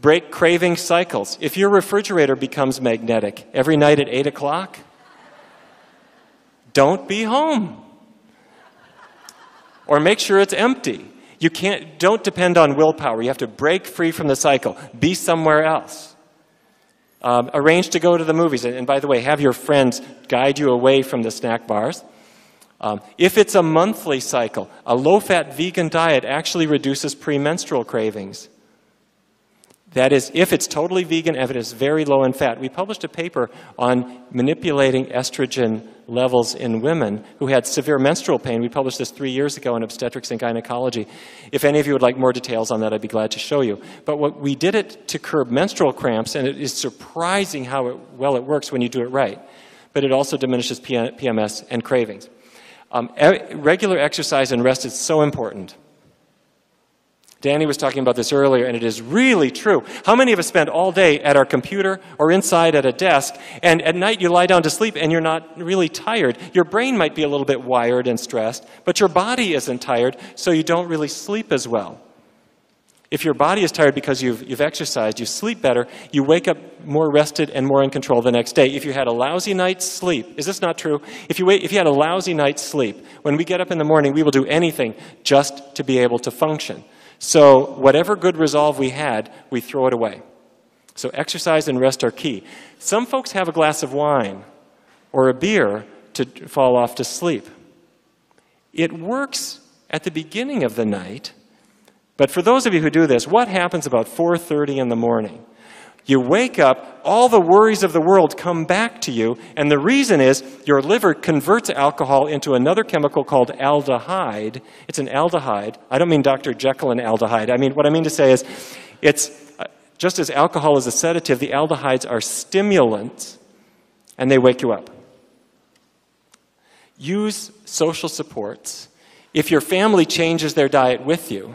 Break craving cycles. If your refrigerator becomes magnetic every night at 8 o'clock, don't be home. Or make sure it's empty. Don't depend on willpower. You have to break free from the cycle. Be somewhere else. Arrange to go to the movies. And by the way, have your friends guide you away from the snack bars. If it's a monthly cycle, a low-fat vegan diet actually reduces premenstrual cravings. That is, if it's totally vegan, if it is very low in fat. We published a paper on manipulating estrogen levels in women who had severe menstrual pain. We published this 3 years ago in Obstetrics and Gynecology. If any of you would like more details on that, I'd be glad to show you. But we did it to curb menstrual cramps, and it is surprising how well it works when you do it right. But it also diminishes PMS and cravings. Regular exercise and rest is so important. Danny was talking about this earlier, and it is really true. How many of us spend all day at our computer or inside at a desk, and at night you lie down to sleep and you're not really tired? Your brain might be a little bit wired and stressed, but your body isn't tired, so you don't really sleep as well. If your body is tired because you've exercised, you sleep better, you wake up more rested and more in control the next day. If you had a lousy night's sleep, is this not true? If you had a lousy night's sleep, when we get up in the morning, we will do anything just to be able to function. So whatever good resolve we had, we throw it away. So exercise and rest are key. Some folks have a glass of wine or a beer to fall off to sleep. It works at the beginning of the night, but for those of you who do this, what happens about 4:30 in the morning? You wake up, all the worries of the world come back to you, and the reason is your liver converts alcohol into another chemical called aldehyde. It's an aldehyde. I don't mean Dr. Jekyll and aldehyde. What I mean to say is, it's just as alcohol is a sedative, the aldehydes are stimulants, and they wake you up. Use social supports. If your family changes their diet with you,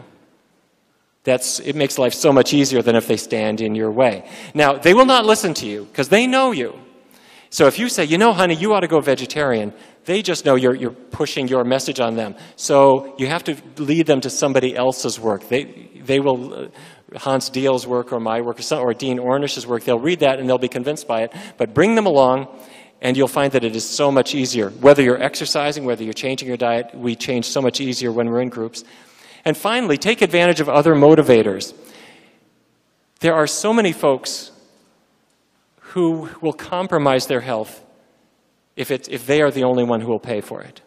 it makes life so much easier than if they stand in your way. Now, they will not listen to you because they know you. So if you say, you know, honey, you ought to go vegetarian, they just know you're pushing your message on them. So you have to lead them to somebody else's work. They will, Hans Diehl's work or my work or Dean Ornish's work, they'll read that and they'll be convinced by it. But bring them along and you'll find that it is so much easier. Whether you're exercising, whether you're changing your diet, we change so much easier when we're in groups. And finally, take advantage of other motivators. There are so many folks who will compromise their health if they are the only one who will pay for it.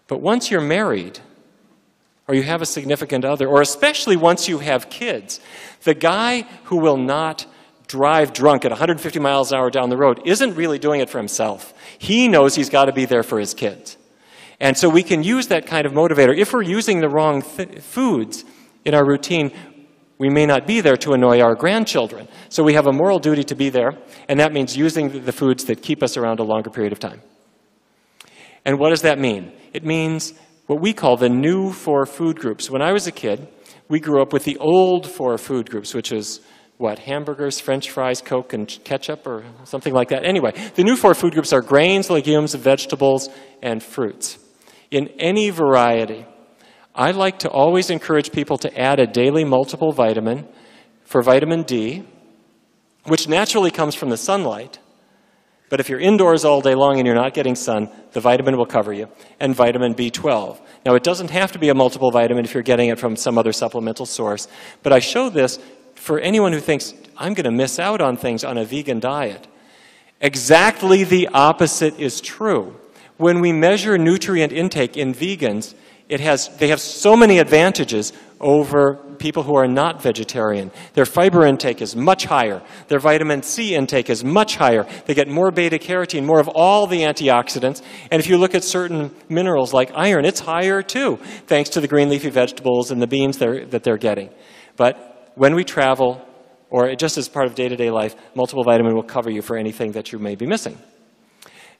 But once you're married, or you have a significant other, or especially once you have kids, the guy who will not drive drunk at 150 miles an hour down the road isn't really doing it for himself. He knows he's got to be there for his kids. And so we can use that kind of motivator. If we're using the wrong foods in our routine, we may not be there to annoy our grandchildren. So we have a moral duty to be there, and that means using the foods that keep us around a longer period of time. And what does that mean? It means what we call the new 4 food groups. When I was a kid, we grew up with the old 4 food groups, which is what, hamburgers, French fries, Coke, and ketchup, or something like that. Anyway, the new 4 food groups are grains, legumes, vegetables, and fruits in any variety. I like to always encourage people to add a daily multiple vitamin for vitamin D, which naturally comes from the sunlight. But if you're indoors all day long and you're not getting sun, the vitamin will cover you, and vitamin B12. Now, it doesn't have to be a multiple vitamin if you're getting it from some other supplemental source, but I show this for anyone who thinks, I'm going to miss out on things on a vegan diet. Exactly the opposite is true. When we measure nutrient intake in vegans, they have so many advantages over people who are not vegetarian. Their fiber intake is much higher. Their vitamin C intake is much higher. They get more beta-carotene, more of all the antioxidants. And if you look at certain minerals like iron, it's higher too, thanks to the green leafy vegetables and the beans that they're getting. But when we travel, or just as part of day-to-day life, multiple vitamin will cover you for anything that you may be missing.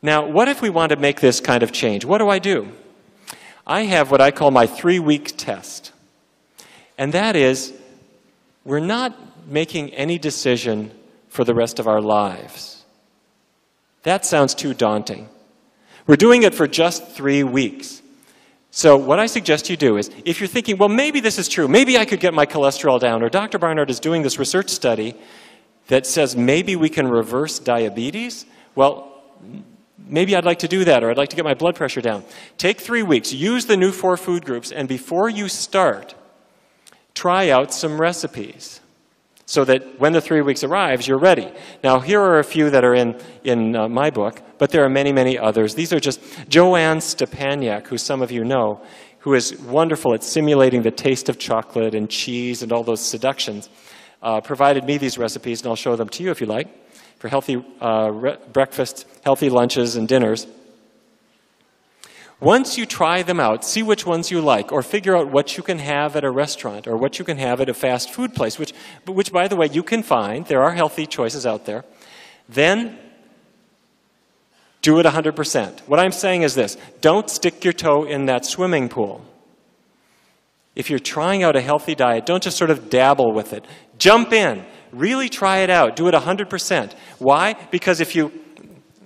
Now, what if we want to make this kind of change? What do? I have what I call my 3-week test. And that is, we're not making any decision for the rest of our lives. That sounds too daunting. We're doing it for just 3 weeks. So what I suggest you do is, if you're thinking, well, maybe this is true, maybe I could get my cholesterol down, or Dr. Barnard is doing this research study that says maybe we can reverse diabetes, well, maybe I'd like to do that, or I'd like to get my blood pressure down. Take 3 weeks, use the new 4 food groups, and before you start, try out some recipes so that when the 3 weeks arrives, you're ready. Now, here are a few that are in my book, but there are many, many others. These are just Joanne Stepaniak, who some of you know, who is wonderful at simulating the taste of chocolate and cheese and all those seductions, provided me these recipes, and I'll show them to you if you like, for healthy breakfasts, healthy lunches, and dinners. Once you try them out, see which ones you like, or figure out what you can have at a restaurant, or what you can have at a fast food place, which by the way, you can find. There are healthy choices out there. Then, do it 100%. What I'm saying is this: don't stick your toe in that swimming pool. If you're trying out a healthy diet, don't just sort of dabble with it. Jump in. Really try it out. Do it 100%. Why? Because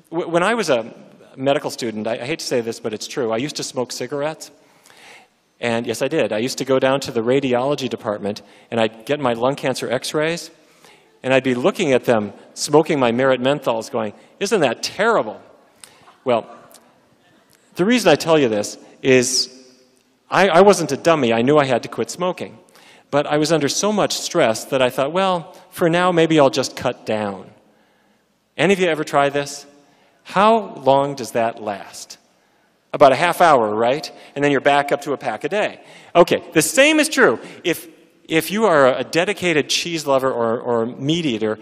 when I was a medical student, I hate to say this, but it's true, I used to smoke cigarettes. And yes, I did. I used to go down to the radiology department, and I'd get my lung cancer x-rays, and I'd be looking at them smoking my Merit menthols going, isn't that terrible? Well, the reason I tell you this is I wasn't a dummy. I knew I had to quit smoking. But I was under so much stress that I thought, well, for now, maybe I'll just cut down. Any of you ever try this? How long does that last? About a half hour, right? And then you're back up to a pack a day. Okay, the same is true. If you are a dedicated cheese lover or meat eater,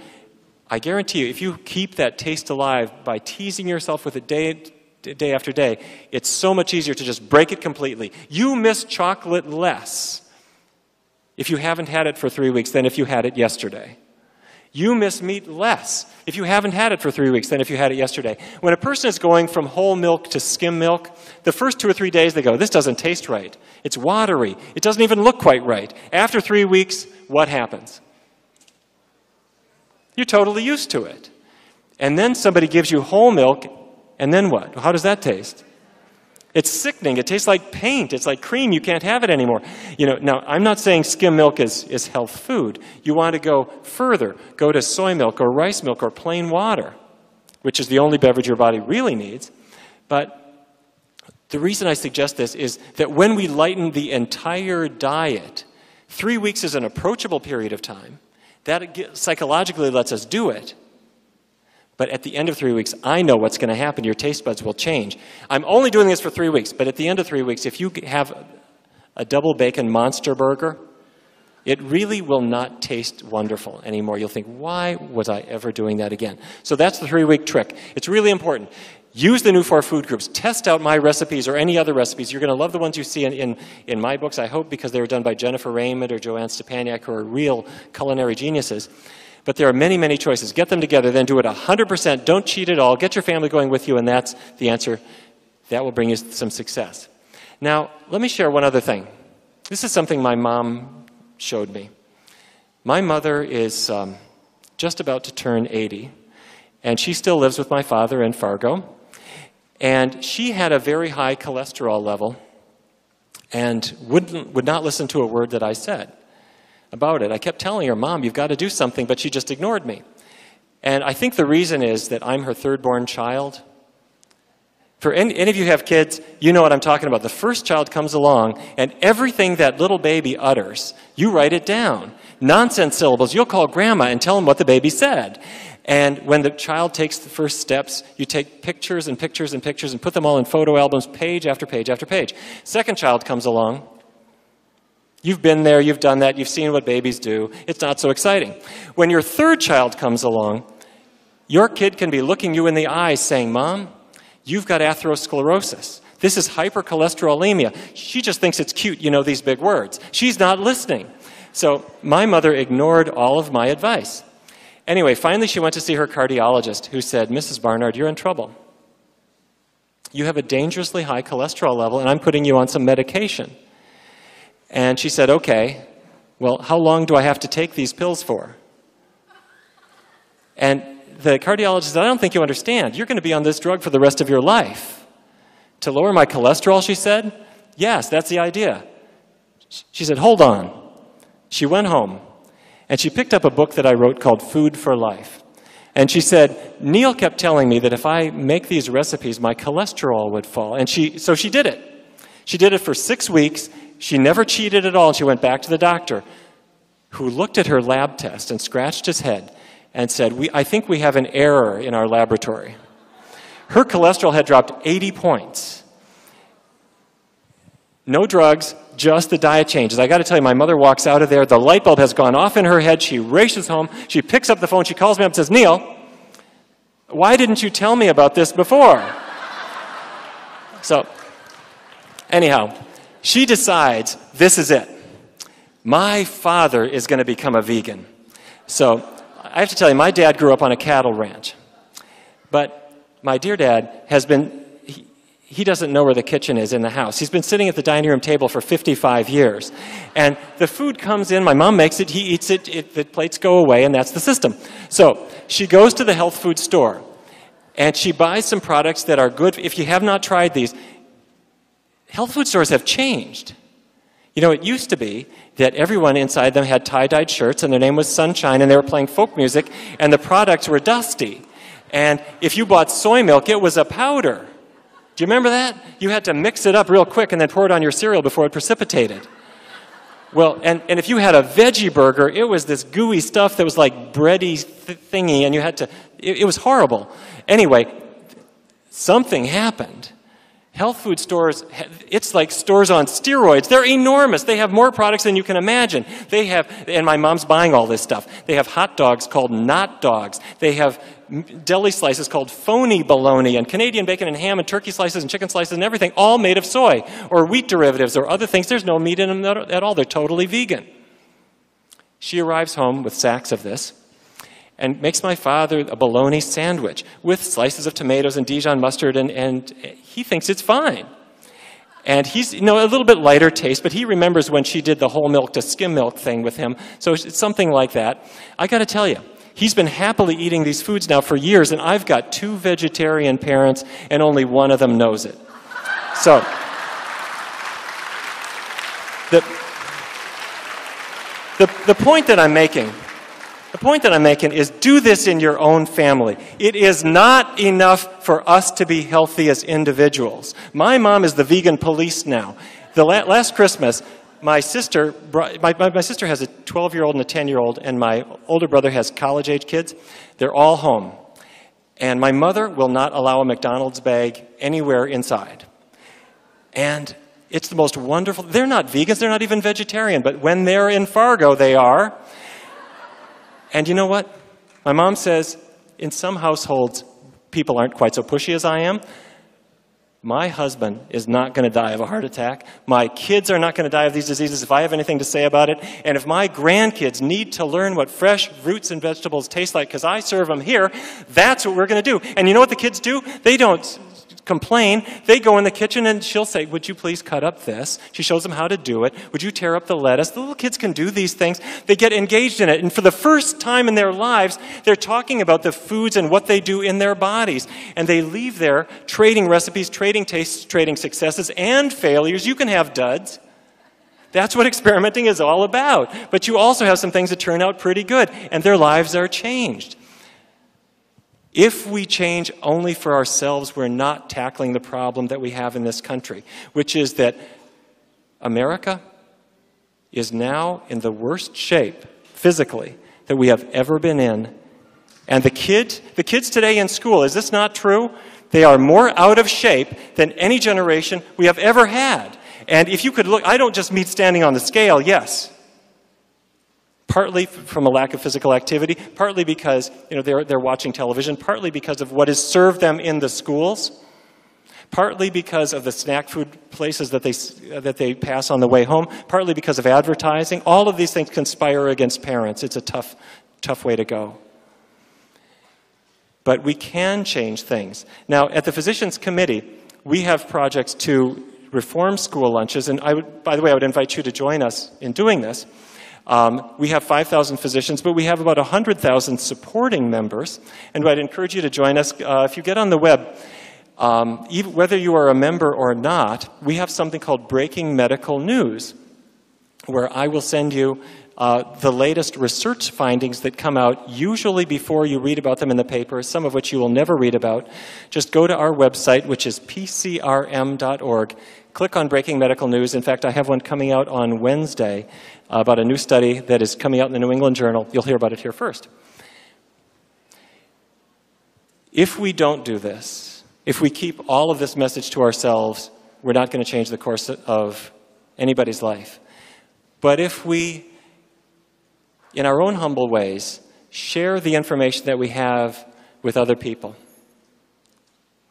I guarantee you, if you keep that taste alive by teasing yourself with it day after day, it's so much easier to just break it completely. You miss chocolate less if you haven't had it for 3 weeks than if you had it yesterday. You miss meat less if you haven't had it for 3 weeks than if you had it yesterday. When a person is going from whole milk to skim milk, the first 2 or 3 days they go, this doesn't taste right. It's watery. It doesn't even look quite right. After 3 weeks, what happens? You're totally used to it. And then somebody gives you whole milk, and then what? How does that taste? It's sickening. It tastes like paint. It's like cream. You can't have it anymore. Now, I'm not saying skim milk is health food. You want to go further. Go to soy milk or rice milk or plain water, which is the only beverage your body really needs. But the reason I suggest this is that when we lighten the entire diet, 3 weeks is an approachable period of time. That psychologically lets us do it. But at the end of 3 weeks, I know what's going to happen. Your taste buds will change. I'm only doing this for 3 weeks, but at the end of 3 weeks, if you have a double bacon monster burger, it really will not taste wonderful anymore. You'll think, why was I ever doing that again? So that's the 3-week trick. It's really important. Use the new 4 food groups. Test out my recipes or any other recipes. You're going to love the ones you see in my books, I hope, because they were done by Jennifer Raymond or Joanne Stepaniak, who are real culinary geniuses. But there are many, many choices. Get them together, then do it 100%. Don't cheat at all. Get your family going with you, and that's the answer. That will bring you some success. Now, let me share one other thing. This is something my mom showed me. My mother is just about to turn 80, and she still lives with my father in Fargo. And she had a very high cholesterol level and would not listen to a word that I said about it. I kept telling her, Mom, you've got to do something, but she just ignored me. And I think the reason is that I'm her third-born child. For any of you who have kids, you know what I'm talking about. The first child comes along, and everything that little baby utters, you write it down. Nonsense syllables, you'll call grandma and tell them what the baby said. And when the child takes the first steps, you take pictures and pictures and pictures and put them all in photo albums, page after page after page. Second child comes along. You've been there, you've done that, you've seen what babies do. It's not so exciting. When your third child comes along, your kid can be looking you in the eyes saying, Mom, you've got atherosclerosis. This is hypercholesterolemia. She just thinks it's cute, you know these big words. She's not listening. So my mother ignored all of my advice. Anyway, finally she went to see her cardiologist, who said, Mrs. Barnard, you're in trouble. You have a dangerously high cholesterol level, and I'm putting you on some medication. And she said, okay, well, how long do I have to take these pills for? And the cardiologist said, I don't think you understand. You're going to be on this drug for the rest of your life. To lower my cholesterol, she said? Yes, that's the idea. She said, hold on. She went home, and she picked up a book that I wrote called Food for Life. And she said, Neal kept telling me that if I make these recipes, my cholesterol would fall. And so she did it. She did it for 6 weeks. She never cheated at all, and she went back to the doctor, who looked at her lab test and scratched his head and said, I think we have an error in our laboratory. Her cholesterol had dropped 80 points. No drugs, just the diet changes. I got to tell you, my mother walks out of there, the light bulb has gone off in her head, she races home, she picks up the phone, she calls me up and says, Neal, why didn't you tell me about this before? So, anyhow, she decides, this is it. My father is going to become a vegan. So, I have to tell you, my dad grew up on a cattle ranch. But my dear dad has been, he doesn't know where the kitchen is in the house. He's been sitting at the dining room table for 55 years. And the food comes in, my mom makes it, he eats it, the plates go away, and that's the system. So she goes to the health food store, and she buys some products that are good. If you have not tried these, health food stores have changed. You know, it used to be that everyone inside them had tie-dyed shirts, and their name was Sunshine, and they were playing folk music, and the products were dusty. And if you bought soy milk, it was a powder. Do you remember that? You had to mix it up real quick and then pour it on your cereal before it precipitated. Well, and if you had a veggie burger, it was this gooey stuff that was like bready thingy, and you had to, it was horrible. Anyway, something happened. Health food stores, it's like stores on steroids. They're enormous. They have more products than you can imagine. They have, and my mom's buying all this stuff. They have hot dogs called not dogs. They have deli slices called phony bologna, and Canadian bacon and ham and turkey slices and chicken slices and everything, all made of soy or wheat derivatives or other things. There's no meat in them at all. They're totally vegan. She arrives home with sacks of this and makes my father a bologna sandwich with slices of tomatoes and Dijon mustard, and he thinks it's fine. And he's, you know, a little bit lighter taste, but he remembers when she did the whole milk to skim milk thing with him, so it's something like that. I got to tell you, he's been happily eating these foods now for years, and I've got 2 vegetarian parents, and only one of them knows it. So, the point that I'm making, is do this in your own family. It is not enough for us to be healthy as individuals. My mom is the vegan police now. Last Christmas, my sister has a 12-year-old and a 10-year-old, and my older brother has college-age kids. They're all home. And my mother will not allow a McDonald's bag anywhere inside. And it's the most wonderful. They're not vegans. They're not even vegetarian. But when they're in Fargo, they are. And you know what? My mom says, in some households, people aren't quite so pushy as I am. My husband is not going to die of a heart attack. My kids are not going to die of these diseases if I have anything to say about it. And if my grandkids need to learn what fresh fruits and vegetables taste like because I serve them here, that's what we're going to do. And you know what the kids do? They don't complain. They go in the kitchen and she'll say, would you please cut up this? She shows them how to do it. Would you tear up the lettuce? The little kids can do these things. They get engaged in it. And for the first time in their lives, they're talking about the foods and what they do in their bodies. And they leave there trading recipes, trading tastes, trading successes and failures. You can have duds. That's what experimenting is all about. But you also have some things that turn out pretty good. And their lives are changed. If we change only for ourselves, we're not tackling the problem that we have in this country, which is that America is now in the worst shape, physically, that we have ever been in. And the kids today in school, is this not true? They are more out of shape than any generation we have ever had. And if you could look, I don't just mean standing on the scale, yes. Partly from a lack of physical activity, partly because they're watching television, partly because of what is served them in the schools, partly because of the snack food places that they pass on the way home, partly because of advertising. All of these things conspire against parents. It's a tough way to go. But we can change things. Now, at the Physicians Committee, we have projects to reform school lunches, and by the way, I would invite you to join us in doing this. We have 5,000 physicians, but we have about 100,000 supporting members. And I'd encourage you to join us. If you get on the web, even whether you are a member or not, we have something called Breaking Medical News, where I will send you the latest research findings that come out, usually before you read about them in the paper, some of which you will never read about. Just go to our website, which is pcrm.org. Click on Breaking Medical News. In fact, I have one coming out on Wednesday about a new study that is coming out in the New England Journal. You'll hear about it here first. If we don't do this, if we keep all of this message to ourselves, we're not going to change the course of anybody's life. But if we, in our own humble ways, share the information that we have with other people,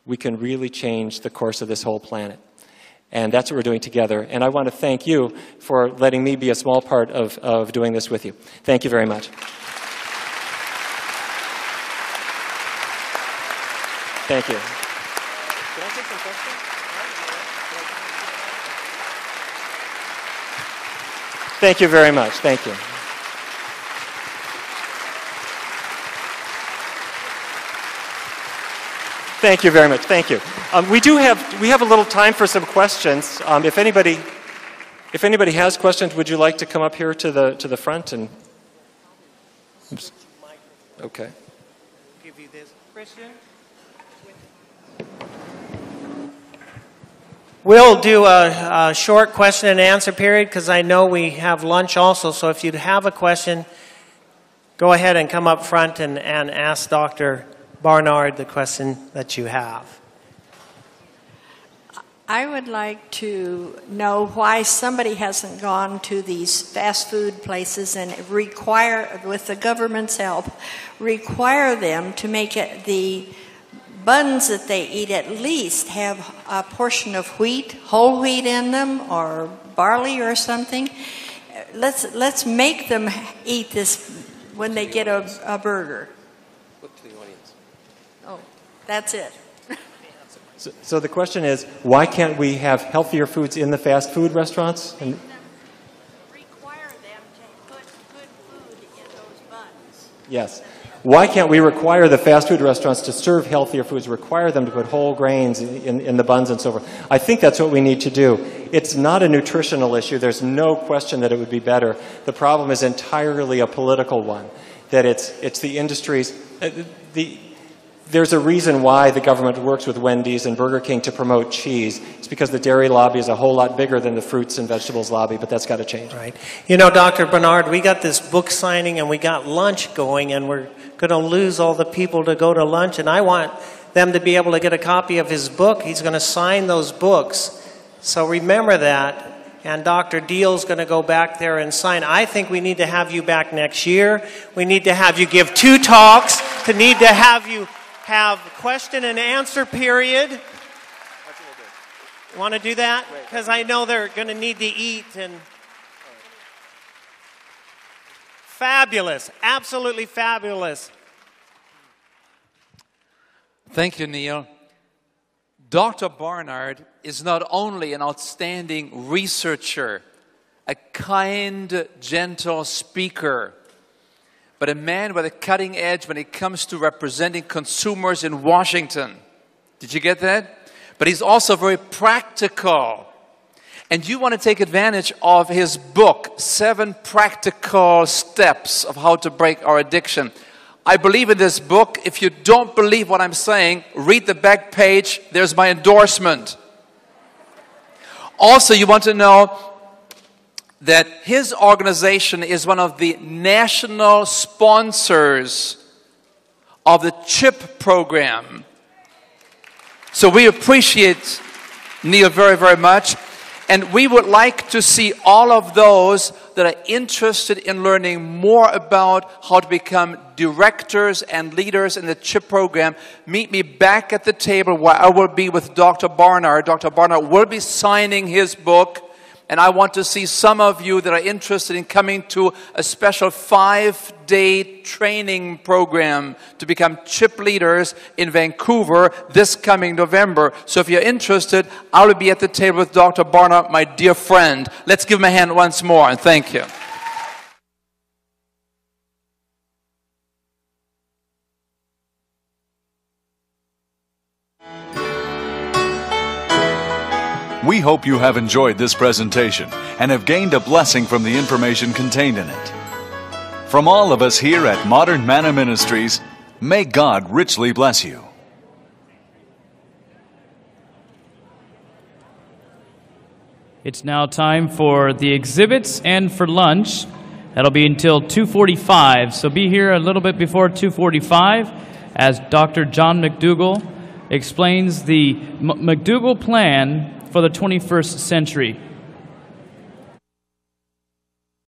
we can really change the course of this whole planet. And that's what we're doing together. And I want to thank you for letting me be a small part of doing this with you. Thank you very much. Thank you. Can I take some questions? Thank you very much. Thank you. Thank you very much. Thank you. We have a little time for some questions. If anybody has questions, would you like to come up here to the front and? Oops. Okay. Give you this, Christian. We'll do a short question and answer period because I know we have lunch also. So if you have a question, go ahead and come up front and ask Dr. Barnard the question that you have. I would like to know why somebody hasn't gone to these fast food places and require, with the government's help, require them to make it the buns that they eat at least have a portion of wheat, whole wheat in them, or barley or something. Let's make them eat this when they get a burger. Look to the audience. Oh, that's it. So the question is, why can't we have healthier foods in the fast food restaurants? And require them to put good food in those buns. yes. Why can't we require the fast food restaurants to serve healthier foods, require them to put whole grains in the buns and so forth? I think that's what we need to do. It's not a nutritional issue. There's no question that it would be better. The problem is entirely a political one, that it's the industries. there's a reason why the government works with Wendy's and Burger King to promote cheese. It's because the dairy lobby is a whole lot bigger than the fruits and vegetables lobby, but that's got to change. Right. You know, Dr. Barnard, we got this book signing and we got lunch going, and we're going to lose all the people to go to lunch, and I want them to be able to get a copy of his book. He's going to sign those books. So remember that. And Dr. Deal's going to go back there and sign. I think we need to have you back next year. We need to have you give 2 talks. To need to have you have question and answer period. You want to do that? Because I know they're going to need to eat. And fabulous. Absolutely fabulous. Thank you, Neal. Dr. Barnard is not only an outstanding researcher, a kind, gentle speaker, but a man with a cutting edge when it comes to representing consumers in Washington. Did you get that? But he's also very practical. And you want to take advantage of his book, 7 Practical Steps of How to Break Our Addiction. I believe in this book. If you don't believe what I'm saying, read the back page. There's my endorsement. Also, you want to know that his organization is one of the national sponsors of the CHIP program. So we appreciate Neal very, very much. And we would like to see all of those that are interested in learning more about how to become directors and leaders in the CHIP program, meet me back at the table where I will be with Dr. Barnard. Dr. Barnard will be signing his book, and I want to see some of you that are interested in coming to a special 5-day training program to become CHIP leaders in Vancouver this coming November. So if you're interested, I will be at the table with Dr. Barnard, my dear friend. Let's give him a hand once more, and thank you. We hope you have enjoyed this presentation and have gained a blessing from the information contained in it. From all of us here at Modern Manna Ministries, may God richly bless you. It's now time for the exhibits and for lunch. That'll be until 2:45, so be here a little bit before 2:45 as Dr. John McDougall explains the McDougall Plan for the 21st century.